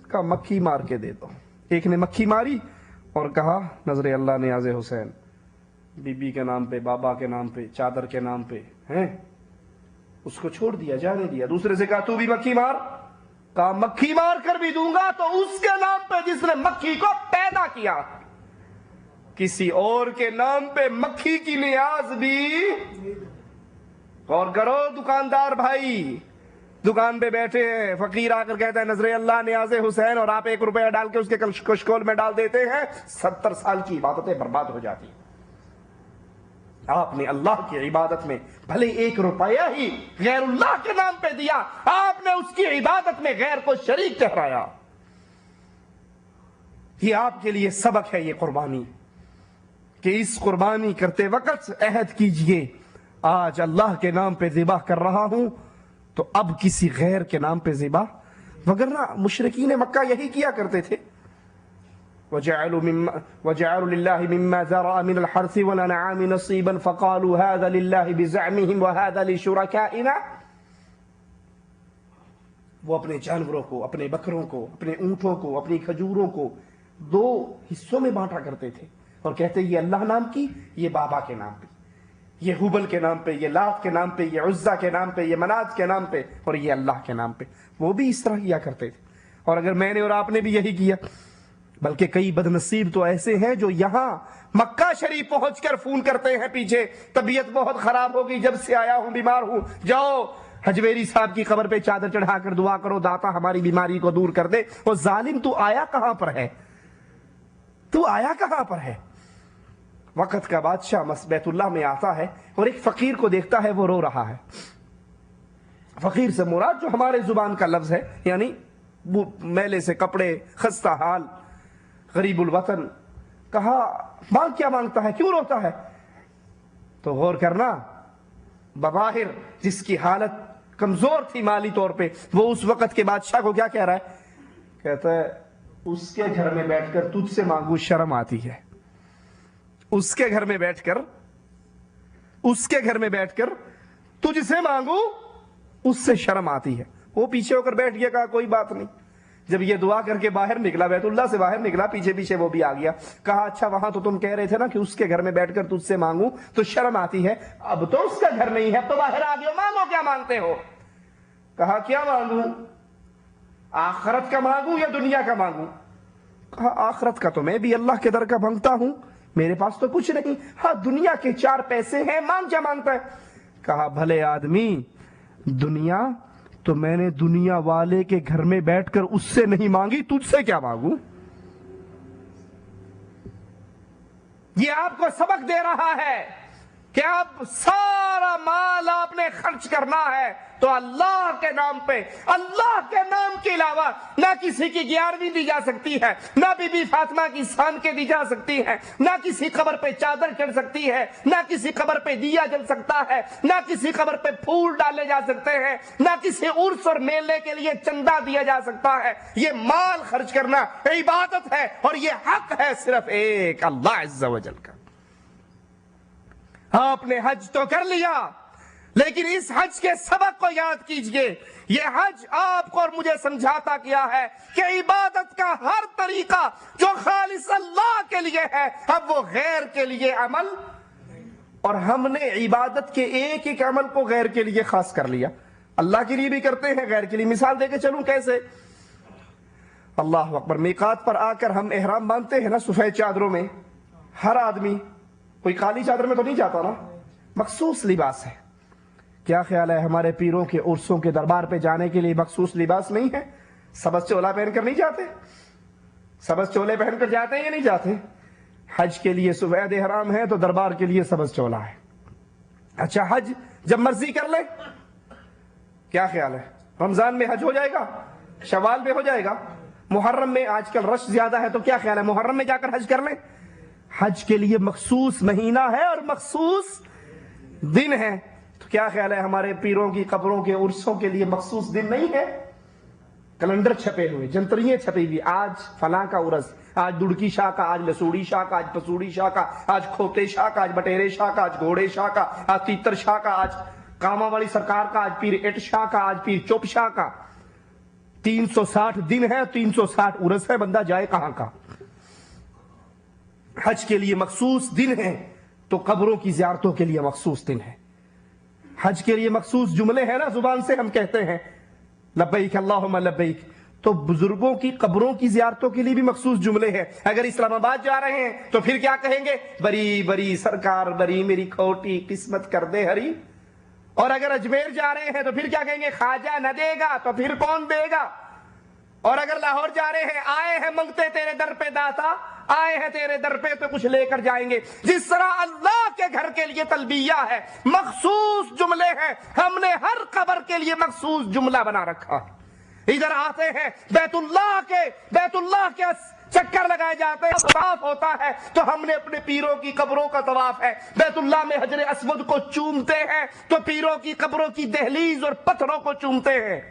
کہا مکھی مار کے دے دو. ایک نے مکھی ماری اور کہا نظر اللہ نیاز حسین، بی بی کے نام پہ، بابا کے نام پہ، چادر کے نام پہ ہیں. اس کو چھوڑ دیا، جانے دیا. دوسرے سے کہا تو بھی مکھی مار. کہا مکھی مار کر بھی دوں گا تو اس کے نام پہ جس نے مکھی کو پیدا کیا. کسی اور کے نام پہ مکھی کی نیاز بھی. غور کرو دکاندار بھائی، دکان پہ بیٹھے ہیں، فقیر آ کر کہتا ہے نظر اللہ نیاز حسین، اور آپ 1 روپیہ ڈال کے اس کے کشکول میں ڈال دیتے ہیں، 70 سال کی عبادتیں برباد ہو جاتی. آپ نے اللہ کی عبادت میں بھلے 1 روپیہ ہی غیر اللہ کے نام پہ دیا، آپ نے اس کی عبادت میں غیر کو شریک ٹھہرایا. یہ آپ کے لیے سبق ہے یہ قربانی، کہ اس قربانی کرتے وقت عہد کیجئے آج اللہ کے نام پہ ذبح کر رہا ہوں تو اب کسی غیر کے نام پہ ذبح. وگرنہ مشرکین مکہ یہی کیا کرتے تھے. وَجَعَلُوا لِلَّهِ مِمَّا ذَرَأَ مِنَ الْحَرْثِ وَالْأَنْعَامِ نَصِيبًا فَقَالُوا هَذَا لِلَّهِ بِزَعْمِهِمْ وَهَذَا لِشُرَكَائِنَا. وہ اپنے جانوروں کو، اپنے بکروں کو، اپنے اونٹوں کو، اپنی کھجوروں کو 2 حصوں میں بانٹا کرتے تھے اور کہتے یہ اللہ نام کی، یہ بابا کے نام پہ، یہ حبل کے نام پہ، یہ لات کے نام پہ، یہ عزہ کے نام پہ، یہ منات کے نام پہ، اور یہ اللہ کے نام پہ. وہ بھی اس طرح کیا کرتے تھے. اور اگر میں نے اور آپ نے بھی یہی کیا، بلکہ کئی بدنصیب تو ایسے ہیں جو یہاں مکہ شریف پہنچ کر فون کرتے ہیں پیچھے، طبیعت بہت خراب ہو گئی، جب سے آیا ہوں بیمار ہوں، جاؤ حجویری صاحب کی قبر پہ چادر چڑھا کر دعا کرو داتا ہماری بیماری کو دور کر دے. وہ ظالم تو آیا کہاں پر ہے؟ تو آیا کہاں پر ہے؟ وقت کا بادشاہ بیت اللہ میں آتا ہے اور ایک فقیر کو دیکھتا ہے، وہ رو رہا ہے. فقیر سے مراد جو ہمارے زبان کا لفظ ہے، یعنی میلے سے کپڑے، خستہ حال، غریب الوطن. کہا مانگ کیا مانگتا ہے، کیوں روتا ہے؟ تو غور کرنا، بظاہر جس کی حالت کمزور تھی مالی طور پہ، وہ اس وقت کے بادشاہ کو کیا کہہ رہا ہے؟ کہتا ہے اس کے گھر میں بیٹھ کر تجھ سے مانگوں شرم آتی ہے. اس کے گھر میں بیٹھ کر تجھ سے مانگوں اس سے شرم آتی ہے. وہ پیچھے ہو کر بیٹھ گیا, کہا کوئی بات نہیں. جب یہ دعا کر کے باہر نکلا, بیت اللہ سے باہر نکلا, پیچھے وہ بھی آ گیا. کہا اچھا وہاں تو تم کہہ رہے تھے نا کہ اس کے گھر میں بیٹھ کر تجھ سے مانگوں تو شرم آتی ہے, اب تو اس کا گھر نہیں ہے, اب تو باہر آ گئے, مانگو کیا مانگتے ہو. کہا کیا مانگوں, آخرت کا مانگوں یا دنیا کا مانگوں. کہا آخرت کا تو میں بھی اللہ کے در کا مانگتا ہوں, میرے پاس تو کچھ نہیں, ہاں دنیا کے 4 پیسے ہیں, مانگ کیا مانگتا ہے. کہا بھلے آدمی, دنیا تو میں نے دنیا والے کے گھر میں بیٹھ کر اس سے نہیں مانگی, تجھ سے کیا مانگوں. یہ آپ کو سبق دے رہا ہے کہ اب سارا مال آپ نے خرچ کرنا ہے تو اللہ کے نام پہ, اللہ کے نام کے علاوہ نہ کسی کی 11ویں دی جا سکتی ہے, نہ بی بی فاطمہ کی سان کے دی جا سکتی ہے, نہ کسی قبر پہ چادر چڑھ سکتی ہے, نہ کسی قبر پہ دیا جل سکتا ہے, نہ کسی قبر پہ پھول ڈالے جا سکتے ہیں, نہ کسی عرس اور میلے کے لیے چندہ دیا جا سکتا ہے. یہ مال خرچ کرنا عبادت ہے اور یہ حق ہے صرف ایک اللہ عز و جل کا. آپ نے حج تو کر لیا, لیکن اس حج کے سبق کو یاد کیجئے. یہ حج آپ کو اور مجھے سمجھاتا کیا ہے کہ عبادت کا ہر طریقہ جو خالص اللہ کے لیے ہے, اب وہ غیر کے لیے عمل, اور ہم نے عبادت کے ایک ایک عمل کو غیر کے لیے خاص کر لیا. اللہ کے لیے بھی کرتے ہیں, غیر کے لیے. مثال دے کے چلوں کیسے. اللہ اکبر, میقات پر آ کر ہم احرام باندھتے ہیں نا سفید چادروں میں, ہر آدمی, کوئی کالی چادر میں تو نہیں جاتا نا, مخصوص لباس ہے. کیا خیال ہے ہمارے پیروں کے عرسوں کے دربار پہ جانے کے لیے مخصوص لباس نہیں ہے؟ سبز چولا پہن کر نہیں جاتے؟ سبز چولے پہن کر جاتے ہیں یا نہیں جاتے؟ حج کے لیے سفید احرام ہے تو دربار کے لیے سبز چولا ہے. اچھا حج جب مرضی کر لے, کیا خیال ہے رمضان میں حج ہو جائے گا, شوال میں ہو جائے گا, محرم میں آج کل رش زیادہ ہے تو کیا خیال ہے محرم میں جا کر حج کر لیں؟ حج کے لیے مخصوص مہینہ ہے اور مخصوص دن ہے. تو کیا خیال ہے ہمارے پیروں کی قبروں کے عرسوں کے لیے مخصوص دن نہیں ہے؟ کیلنڈر چھپے ہوئے, جنتریاں چھپی ہوئی, آج فلاں کا عرس, آج دڑکی شاہ کا, آج لسوڑی شاہ کا, آج پسوڑی شاہ کا, آج کھوتے شاہ کا, آج بٹیرے شاہ کا, آج گھوڑے شاہ کا, آج تیتر شاہ کا, آج کاما والی سرکار کا, آج پیر اٹ شاہ کا, آج پیر چوپ شاہ کا. 360 دن ہے, 360 عرس ہے, بندہ جائے کہاں کا. حج کے لیے مخصوص دن ہے تو قبروں کی زیارتوں کے لیے مخصوص دن ہے. حج کے لیے مخصوص جملے ہیں نا, زبان سے ہم کہتے ہیں لبیک اللہم لبیک, تو بزرگوں کی قبروں کی زیارتوں کے لیے بھی مخصوص جملے ہیں. اگر اسلام آباد جا رہے ہیں تو پھر کیا کہیں گے؟ بری بری سرکار بری, میری کھوٹی قسمت کر دے ہری. اور اگر اجمیر جا رہے ہیں تو پھر کیا کہیں گے؟ خواجہ نہ دے گا تو پھر کون دے گا. اور اگر لاہور جا رہے ہیں, آئے ہیں منگتے تیرے در پہ داتا, آئے ہیں تیرے در پہ تو کچھ لے کر جائیں گے. جس طرح اللہ کے گھر کے لیے تلبیہ ہے, مخصوص جملے ہیں, ہم نے ہر قبر کے لیے مخصوص جملہ بنا رکھا. ادھر آتے ہیں بیت اللہ کے چکر لگائے جاتے ہیں, طواف ہوتا ہے تو ہم نے اپنے پیروں کی قبروں کا طواف ہے. بیت اللہ میں حجر اسود کو چومتے ہیں تو پیروں کی قبروں کی دہلیز اور پتھروں کو چومتے ہیں.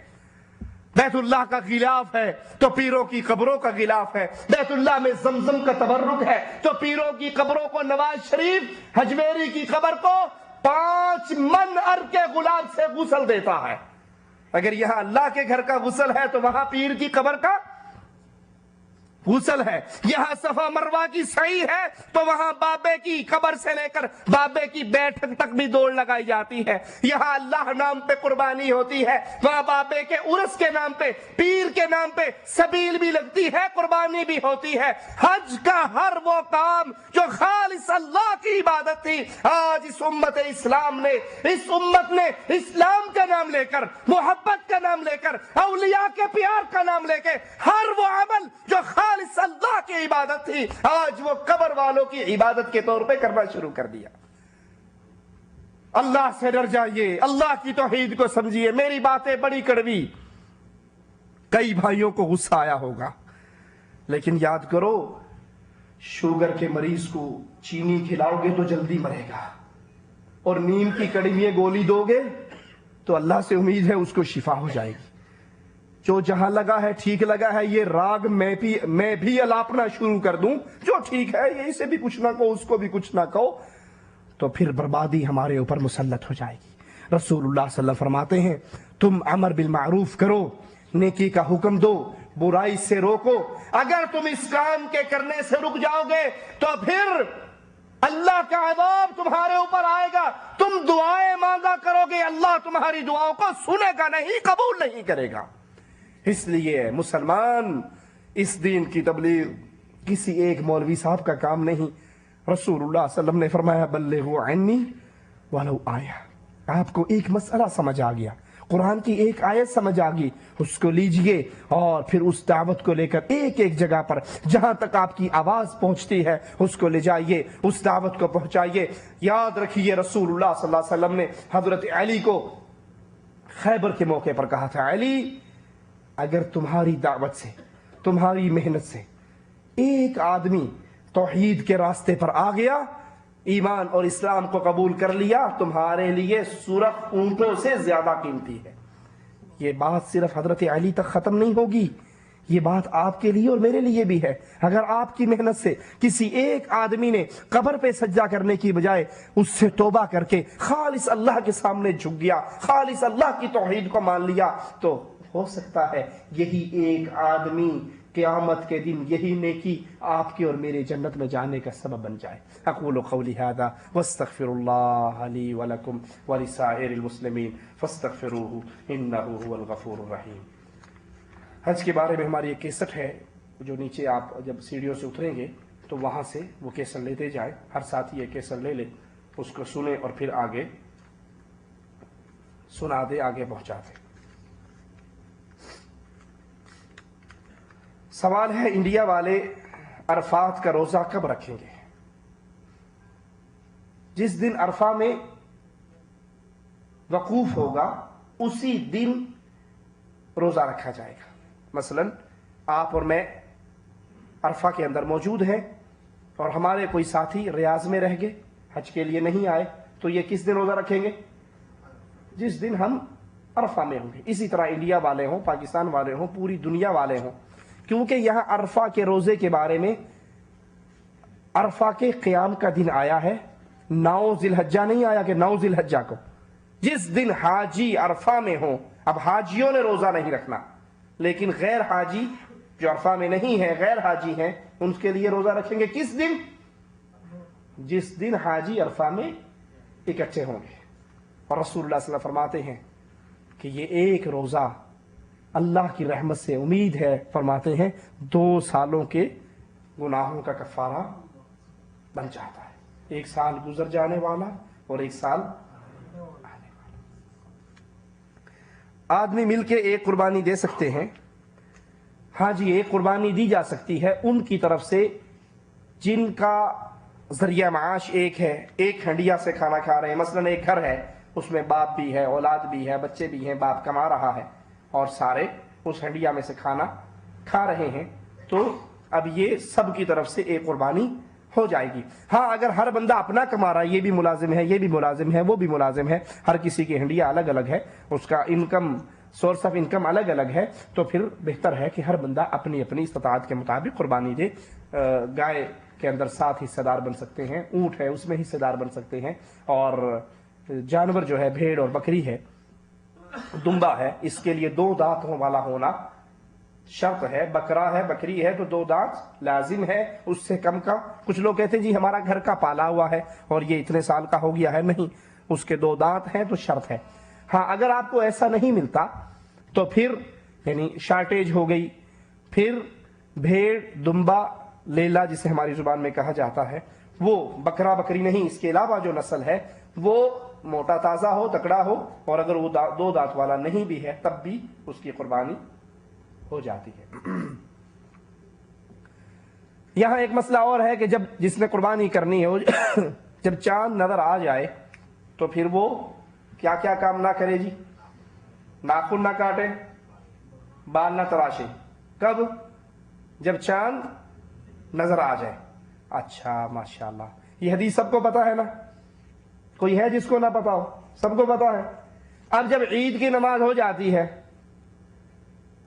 بیت اللہ کا غلاف ہے تو پیروں کی قبروں کا غلاف ہے. بیت اللہ میں زمزم کا تبرک ہے تو پیروں کی قبروں کو, نواز شریف حجویری کی قبر کو 5 من عرق کے گلاب سے غسل دیتا ہے. اگر یہاں اللہ کے گھر کا غسل ہے تو وہاں پیر کی قبر کا غسل ہے. یہاں صفا مروہ کی سعی ہے تو وہاں بابے کی قبر سے لے کر بابے کی بیٹھک تک بھی دوڑ لگائی جاتی ہے. یہاں اللہ نام پہ قربانی ہوتی ہے, وہاں بابے کے عرس کے نام پہ, پیر کے نام پہ سبیل بھی لگتی ہے, قربانی بھی ہوتی ہے. حج کا ہر وہ کام جو خالص اللہ کی عبادت تھی, آج اس امت اسلام نے, اس امت نے اسلام کا نام لے کر, محبت کا نام لے کر, اولیاء کے پیار کا نام لے کے, ہر وہ عمل جو خالص اللہ کی عبادت تھی, آج وہ قبر والوں کی عبادت کے طور پہ کرنا شروع کر دیا. اللہ سے ڈر جائیے, اللہ کی توحید کو سمجھیے. میری باتیں بڑی کڑوی, کئی بھائیوں کو غصہ آیا ہوگا, لیکن یاد کرو شوگر کے مریض کو چینی کھلاؤ گے تو جلدی مرے گا, اور نیم کی کڑی میں گولی دو گے تو اللہ سے امید ہے اس کو شفا ہو جائے گی. جو جہاں لگا ہے ٹھیک لگا ہے یہ راگ میں بھی الاپنا شروع کر دوں، جو ٹھیک ہے یہ اسے بھی کچھ نہ کہو اس کو بھی کچھ نہ کہو، تو پھر بربادی ہمارے اوپر مسلط ہو جائے گی۔ رسول اللہ صلی اللہ علیہ وسلم فرماتے ہیں تم امر بالمعروف کرو، نیکی کا حکم دو، برائی سے روکو، اگر تم اس کام کے کرنے سے رک جاؤ گے تو پھر اللہ کا عذاب تمہارے اوپر آئے گا، تم دعائیں مانگا کرو گے، اللہ تمہاری دعاؤں کو سنے گا نہیں، قبول نہیں کرے گا۔ اس لیے مسلمان اس دین کی تبلیغ کسی ایک مولوی صاحب کا کام نہیں۔ رسول اللہ صلی اللہ علیہ وسلم نے فرمایا بلغوا عنی ولو آیہ، آپ کو ایک مسئلہ سمجھ آ گیا، قرآن کی ایک آیت سمجھ آ گئی، اس کو لیجئے اور پھر اس دعوت کو لے کر ایک ایک جگہ پر جہاں تک آپ کی آواز پہنچتی ہے اس کو لے جائیے، اس دعوت کو پہنچائیے۔ یاد رکھیے رسول اللہ صلی اللہ علیہ وسلم نے حضرت علی کو خیبر کے موقع پر کہا تھا، علی اگر تمہاری دعوت سے، تمہاری محنت سے ایک آدمی توحید کے راستے پر آ گیا، ایمان اور اسلام کو قبول کر لیا، تمہارے لیے سرخ اونٹوں سے زیادہ قیمتی ہے۔ یہ بات صرف حضرت علی تک ختم نہیں ہوگی، یہ بات آپ کے لیے اور میرے لیے بھی ہے۔ اگر آپ کی محنت سے کسی ایک آدمی نے قبر پہ سجدہ کرنے کی بجائے اس سے توبہ کر کے خالص اللہ کے سامنے جھک گیا، خالص اللہ کی توحید کو مان لیا، تو ہو سکتا ہے یہی ایک آدمی قیامت کے دن یہی نیکی آپ کے اور میرے جنت میں جانے کا سبب بن جائے۔ اقول قولی ھذا واستغفر اللہ لی ولکم ولسائر المسلمین فاستغفروہ انہ هو الغفور الرحیم۔ حج کے بارے میں ہماری ایک کیسٹ ہے جو نیچے آپ جب سیڑھیوں سے اتریں گے تو وہاں سے وہ کیسٹ لیتے جائیں، ہر ساتھی یہ کیسٹ لے لے، اس کو سنیں اور پھر آگے سنا دے، آگے پہنچا دے۔ سوال ہے انڈیا والے عرفات کا روزہ کب رکھیں گے؟ جس دن عرفہ میں وقوف ہوگا اسی دن روزہ رکھا جائے گا۔ مثلا آپ اور میں عرفہ کے اندر موجود ہیں اور ہمارے کوئی ساتھی ریاض میں رہ گئے، حج کے لیے نہیں آئے، تو یہ کس دن روزہ رکھیں گے؟ جس دن ہم عرفہ میں ہوں گے۔ اسی طرح انڈیا والے ہوں، پاکستان والے ہوں، پوری دنیا والے ہوں، کیونکہ یہاں عرفہ کے روزے کے بارے میں عرفہ کے قیام کا دن آیا ہے، 9 ذی الحجہ نہیں آیا کہ 9 ذی الحجہ کو۔ جس دن حاجی عرفہ میں ہوں، اب حاجیوں نے روزہ نہیں رکھنا، لیکن غیر حاجی جو عرفہ میں نہیں ہے، غیر حاجی ہیں، ان کے لیے روزہ رکھیں گے کس دن؟ جس دن حاجی عرفہ میں اکٹھے ہوں گے۔ اور رسول اللہ صلی اللہ علیہ وسلم فرماتے ہیں کہ یہ ایک روزہ اللہ کی رحمت سے امید ہے، فرماتے ہیں 2 سالوں کے گناہوں کا کفارہ بن جاتا ہے، 1 سال گزر جانے والا اور 1 سال آنے والا۔ آدمی مل کے ایک قربانی دے سکتے ہیں، ہاں جی ایک قربانی دی جا سکتی ہے ان کی طرف سے جن کا ذریعہ معاش ایک ہے، ایک ہنڈیا سے کھانا کھا رہے ہیں۔ مثلا ایک گھر ہے، اس میں باپ بھی ہے، اولاد بھی ہے، بچے بھی ہیں، باپ کما رہا ہے اور سارے اس ہنڈیا میں سے کھانا کھا رہے ہیں، تو اب یہ سب کی طرف سے ایک قربانی ہو جائے گی۔ ہاں اگر ہر بندہ اپنا کما رہا ہے، یہ بھی ملازم ہے، یہ بھی ملازم ہے، وہ بھی ملازم ہے، ہر کسی کی ہنڈیا الگ الگ ہے، اس کا انکم، سورس آف انکم الگ الگ ہے، تو پھر بہتر ہے کہ ہر بندہ اپنی اپنی استطاعت کے مطابق قربانی دے۔ گائے کے اندر 7 حصہ دار بن سکتے ہیں، اونٹ ہے اس میں حصہ دار بن سکتے ہیں، اور جانور جو ہے بھیڑ اور بکری ہے، دمبا ہے، اس کے لیے 2 دانتوں والا ہونا شرط ہے۔ بکرا ہے، بکری ہے تو 2 دانت لازم ہے، اس سے کم کا۔ کچھ لوگ کہتے ہیں جی ہمارا گھر کا پالا ہوا ہے اور یہ اتنے سال کا ہو گیا ہے، نہیں، اس کے 2 دانت ہیں تو شرط ہے۔ ہاں اگر آپ کو ایسا نہیں ملتا تو پھر یعنی شارٹیج ہو گئی، پھر بھیڑ، دمبا، لیلا جسے ہماری زبان میں کہا جاتا ہے، وہ بکرا بکری نہیں، اس کے علاوہ جو نسل ہے وہ موٹا تازہ ہو، تکڑا ہو، اور اگر وہ 2 دانت والا نہیں بھی ہے تب بھی اس کی قربانی ہو جاتی ہے۔ یہاں ایک مسئلہ اور ہے کہ جس نے قربانی کرنی ہے جب چاند نظر آ جائے تو پھر وہ کیا کیا کام نہ کرے جی؟ ناخن نہ کاٹے، بال نہ تراشے۔ کب؟ جب چاند نظر آ جائے۔ اچھا ماشاءاللہ، یہ حدیث سب کو پتا ہے نا؟ کوئی ہے جس کو نہ پتا ہو؟ سب کو پتا ہے۔ اب جب عید کی نماز ہو جاتی ہے،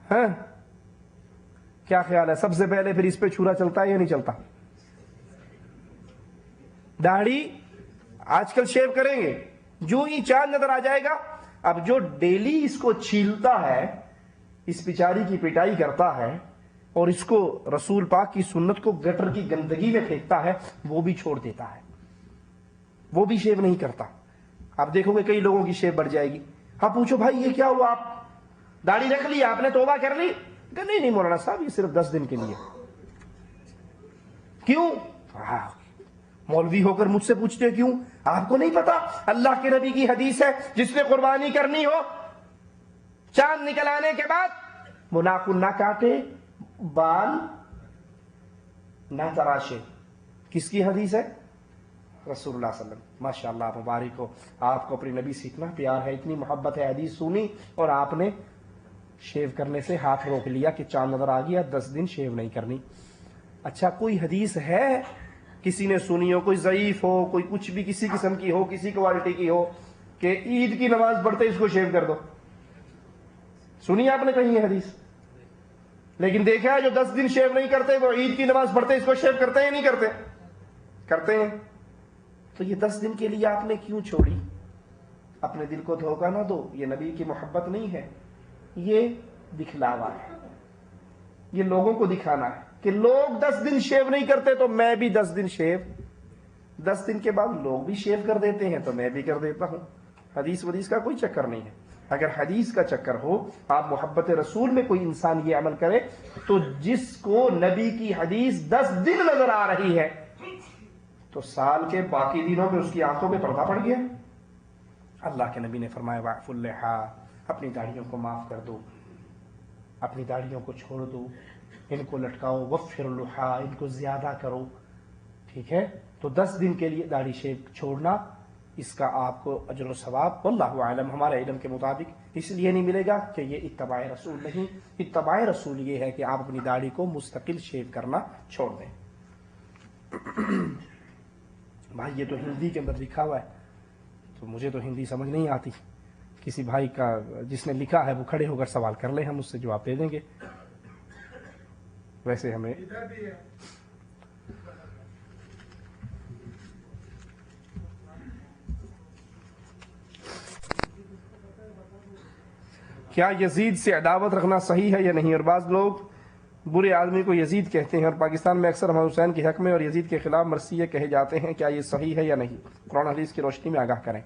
ہاں کیا خیال ہے؟ سب سے پہلے پھر اس پہ چھرا چلتا ہے یا نہیں چلتا؟ داڑھی آج کل شیو کریں گے، جو ہی چاند نظر آ جائے گا، اب جو ڈیلی اس کو چھیلتا ہے، اس بیچاری کی پٹائی کرتا ہے اور اس کو رسول پاک کی سنت کو گٹر کی گندگی میں پھینکتا ہے، وہ بھی چھوڑ دیتا ہے، وہ بھی شیو نہیں کرتا۔ آپ دیکھو گے کئی لوگوں کی شیو بڑھ جائے گی، آپ پوچھو بھائی یہ کیا ہوا، آپ داڑھی رکھ لی، آپ نے توبہ کر لی؟ کہ نہیں مولانا صاحب یہ صرف 10 دن کے لیے۔ کیوں؟ مولوی ہو کر مجھ سے پوچھتے کیوں؟ آپ کو نہیں پتا اللہ کے نبی کی حدیث ہے جس نے قربانی کرنی ہو چاند نکل آنے کے بعد وہ ناخن نہ کاٹے، بال نہ تراشے۔ کس کی حدیث ہے؟ رسول اللہ صلی اللہ علیہ وسلم۔ ماشاء اللہ مبارک ہو، آپ کو اپنی نبی سے اتنا پیار ہے، اتنی محبت ہے، حدیث سنی اور آپ نے شیو کرنے سے ہاتھ روک لیا کہ چاند نظر آ گیا 10 دن شیو نہیں کرنی۔ اچھا کوئی حدیث ہے کسی نے سنی ہو، کوئی ضعیف ہو، کوئی کچھ بھی کسی قسم کی ہو، کسی کوالٹی کی ہو کہ عید کی نماز پڑھتے اس کو شیو کر دو؟ سنی آپ نے کہیں یہ حدیث؟ لیکن دیکھا ہے جو 10 دن شیو نہیں کرتے وہ عید کی نماز پڑھتے اس کو شیو کرتے ہیں یا نہیں کرتے؟ کرتے ہیں۔ تو یہ 10 دن کے لیے آپ نے کیوں چھوڑی؟ اپنے دل کو دھوکہ نہ دو، یہ نبی کی محبت نہیں ہے، یہ دکھلاوا ہے، یہ لوگوں کو دکھانا ہے کہ لوگ 10 دن شیو نہیں کرتے تو میں بھی 10 دن شیو، 10 دن کے بعد لوگ بھی شیو کر دیتے ہیں تو میں بھی کر دیتا ہوں۔ حدیث ودیث کا کوئی چکر نہیں ہے۔ اگر حدیث کا چکر ہو، آپ محبت رسول میں کوئی انسان یہ عمل کرے تو جس کو نبی کی حدیث 10 دن نظر آ رہی ہے تو سال کے باقی دنوں میں اس کی آنکھوں میں پردہ پڑ گیا۔ اللہ کے نبی نے فرمایا وَاعْفُوا اللِّحَىٰ، اپنی داڑھیوں کو معاف کر دو، اپنی داڑھیوں کو چھوڑ دو، ان کو لٹکاؤ، وَفِّرُوا اللُّحَىٰ، ان کو زیادہ کرو، ٹھیک ہے؟ تو 10 دن کے لیے داڑھی شیو چھوڑنا، اس کا آپ کو اجر و ثواب واللہ اعلم ہمارے علم کے مطابق اس لیے نہیں ملے گا کہ یہ اتباع رسول نہیں۔ اتباع رسول یہ ہے کہ آپ اپنی داڑھی کو مستقل شیو کرنا چھوڑ دیں۔ بھائی یہ تو ہندی کے اندر لکھا ہوا ہے، تو مجھے تو ہندی سمجھ نہیں آتی، کسی بھائی کا جس نے لکھا ہے وہ کھڑے ہو کر سوال کر لیں، ہم اس سے جواب دے دیں گے۔ ویسے ہمیں کیا یزید سے عداوت رکھنا صحیح ہے یا نہیں؟ اور بعض لوگ برے آدمی کو یزید کہتے ہیں اور پاکستان میں اکثر امام حسین کے حق میں اور یزید کے خلاف مرثیہ کہے جاتے ہیں، کیا یہ صحیح ہے یا نہیں؟ قرآن حدیث کی روشنی میں آگاہ کریں۔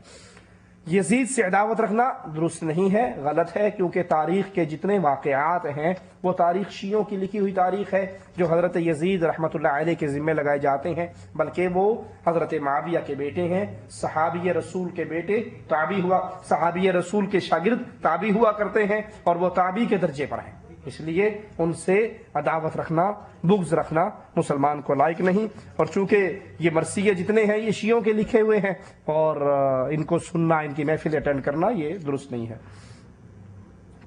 یزید سے عداوت رکھنا درست نہیں ہے، غلط ہے، کیونکہ تاریخ کے جتنے واقعات ہیں وہ تاریخ شیعوں کی لکھی ہوئی تاریخ ہے جو حضرت یزید رحمۃ اللہ علیہ کے ذمہ لگائے جاتے ہیں، بلکہ وہ حضرت معاویہ کے بیٹے ہیں، صحابی رسول کے بیٹے، صحابی رسول کے شاگرد تابعی ہوا کرتے ہیں اور وہ تابعی کے درجے پر ہیں، اس لیے ان سے عداوت رکھنا، بغض رکھنا مسلمان کو لائق نہیں۔ اور چونکہ یہ مرثیے جتنے ہیں یہ شیعوں کے لکھے ہوئے ہیں اور ان کو سننا، ان کی محفل اٹینڈ کرنا یہ درست نہیں ہے۔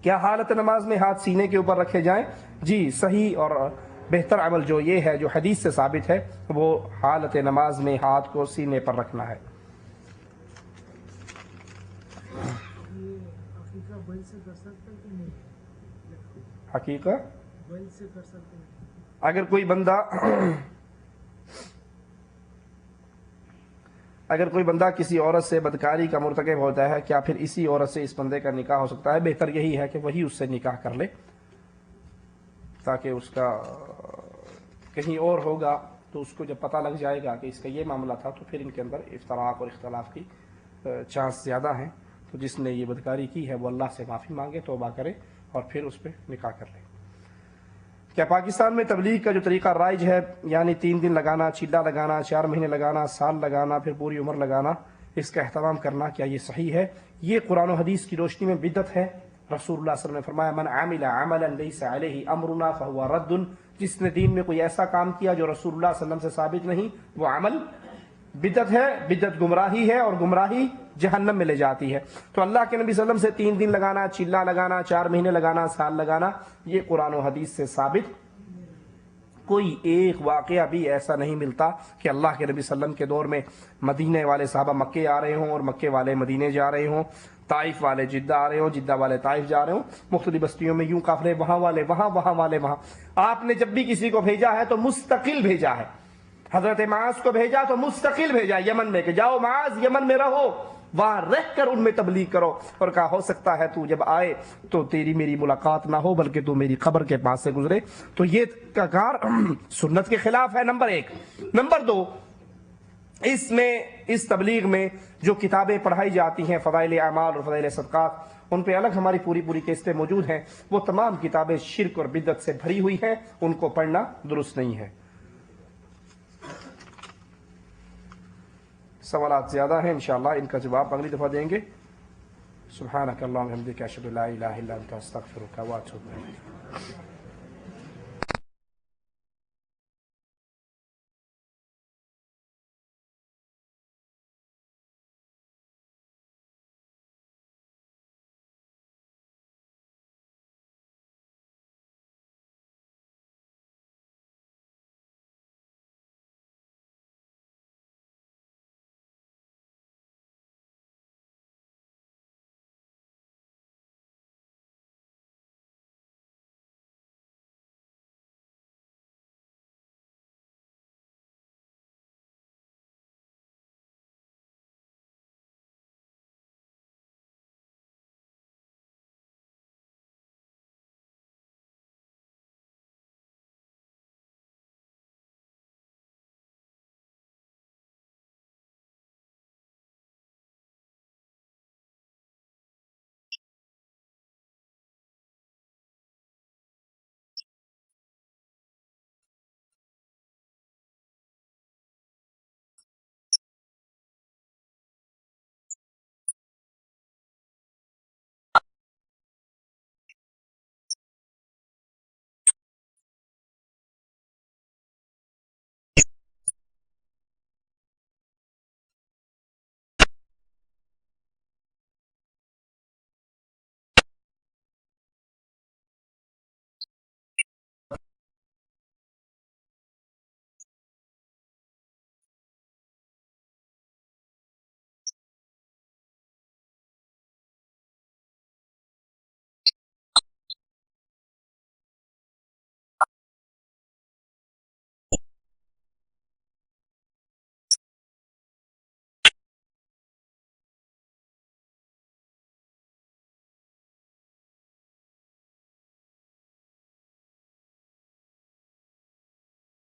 کیا حالت نماز میں ہاتھ سینے کے اوپر رکھے جائیں؟ جی، صحیح اور بہتر عمل جو یہ ہے جو حدیث سے ثابت ہے وہ حالت نماز میں ہاتھ کو سینے پر رکھنا ہے۔ حقیقت اگر کوئی بندہ کسی عورت سے بدکاری کا مرتکب ہوتا ہے، کیا پھر اسی عورت سے اس بندے کا نکاح ہو سکتا ہے؟ بہتر یہی ہے کہ وہی اس سے نکاح کر لے، تاکہ اس کا کہیں اور ہوگا تو اس کو جب پتہ لگ جائے گا کہ اس کا یہ معاملہ تھا تو پھر ان کے اندر افتراق اور اختلاف کی چانس زیادہ ہیں۔ تو جس نے یہ بدکاری کی ہے وہ اللہ سے معافی مانگے، توبہ کرے اور پھر اس پہ نکاح کر لے۔ کیا پاکستان میں تبلیغ کا جو طریقہ رائج ہے، یعنی 3 دن لگانا، چیلا لگانا، 4 مہینے لگانا، سال لگانا، پھر پوری عمر لگانا، اس کا اہتمام کرنا، کیا یہ صحیح ہے؟ یہ قرآن و حدیث کی روشنی میں بدعت ہے۔ رسول اللہ صلی اللہ علیہ وسلم نے فرمایا من عمل عملا لیس علیہ امرنا فہو رد، جس نے دین میں کوئی ایسا کام کیا جو رسول اللہ صلی اللہ علیہ وسلم سے ثابت نہیں وہ عمل بدعت ہے، بدعت گمراہی ہے اور گمراہی جہنم میں لے جاتی ہے۔ تو اللہ کے نبی صلی اللہ علیہ وسلم سے 3 دن لگانا، چیلا لگانا، 4 مہینے لگانا، سال لگانا، یہ قرآن و حدیث سے ثابت کوئی ایک واقعہ بھی ایسا نہیں ملتا کہ اللہ کے نبی صلی اللہ علیہ وسلم کے دور میں مدینے والے صحابہ مکے آ رہے ہوں اور مکے والے مدینے جا رہے ہوں، طائف والے جدہ آ رہے ہوں، جدہ والے طائف جا رہے ہوں، مختلف بستیوں میں یوں قافلے، وہاں والے وہاں، وہاں والے وہاں۔ آپ نے جب بھی کسی کو بھیجا ہے تو مستقل بھیجا ہے۔ حضرت معاذ کو بھیجا تو مستقل بھیجا یمن میں کہ جاؤ معاذ یمن میں رہو، وہاں رہ کر ان میں تبلیغ کرو، اور کہا ہو سکتا ہے تو جب آئے تو تیری میری ملاقات نہ ہو بلکہ تو میری قبر کے پاس سے گزرے۔ تو یہ کار سنت کے خلاف ہے، نمبر ایک۔ نمبر دو، اس تبلیغ میں جو کتابیں پڑھائی جاتی ہیں فضائل اعمال اور فضائل صدقات، ان پہ الگ ہماری پوری کیسٹیں موجود ہیں، وہ تمام کتابیں شرک اور بدعت سے بھری ہوئی ہیں، ان کو پڑھنا درست نہیں ہے۔ سوالات زیادہ ہیں، انشاءاللہ ان کا جواب اگلی دفعہ دیں گے۔ سبحانک اللہم و بحمدک، اشہد ان لا الہ الا انت، استغفرک و اتوب الیک۔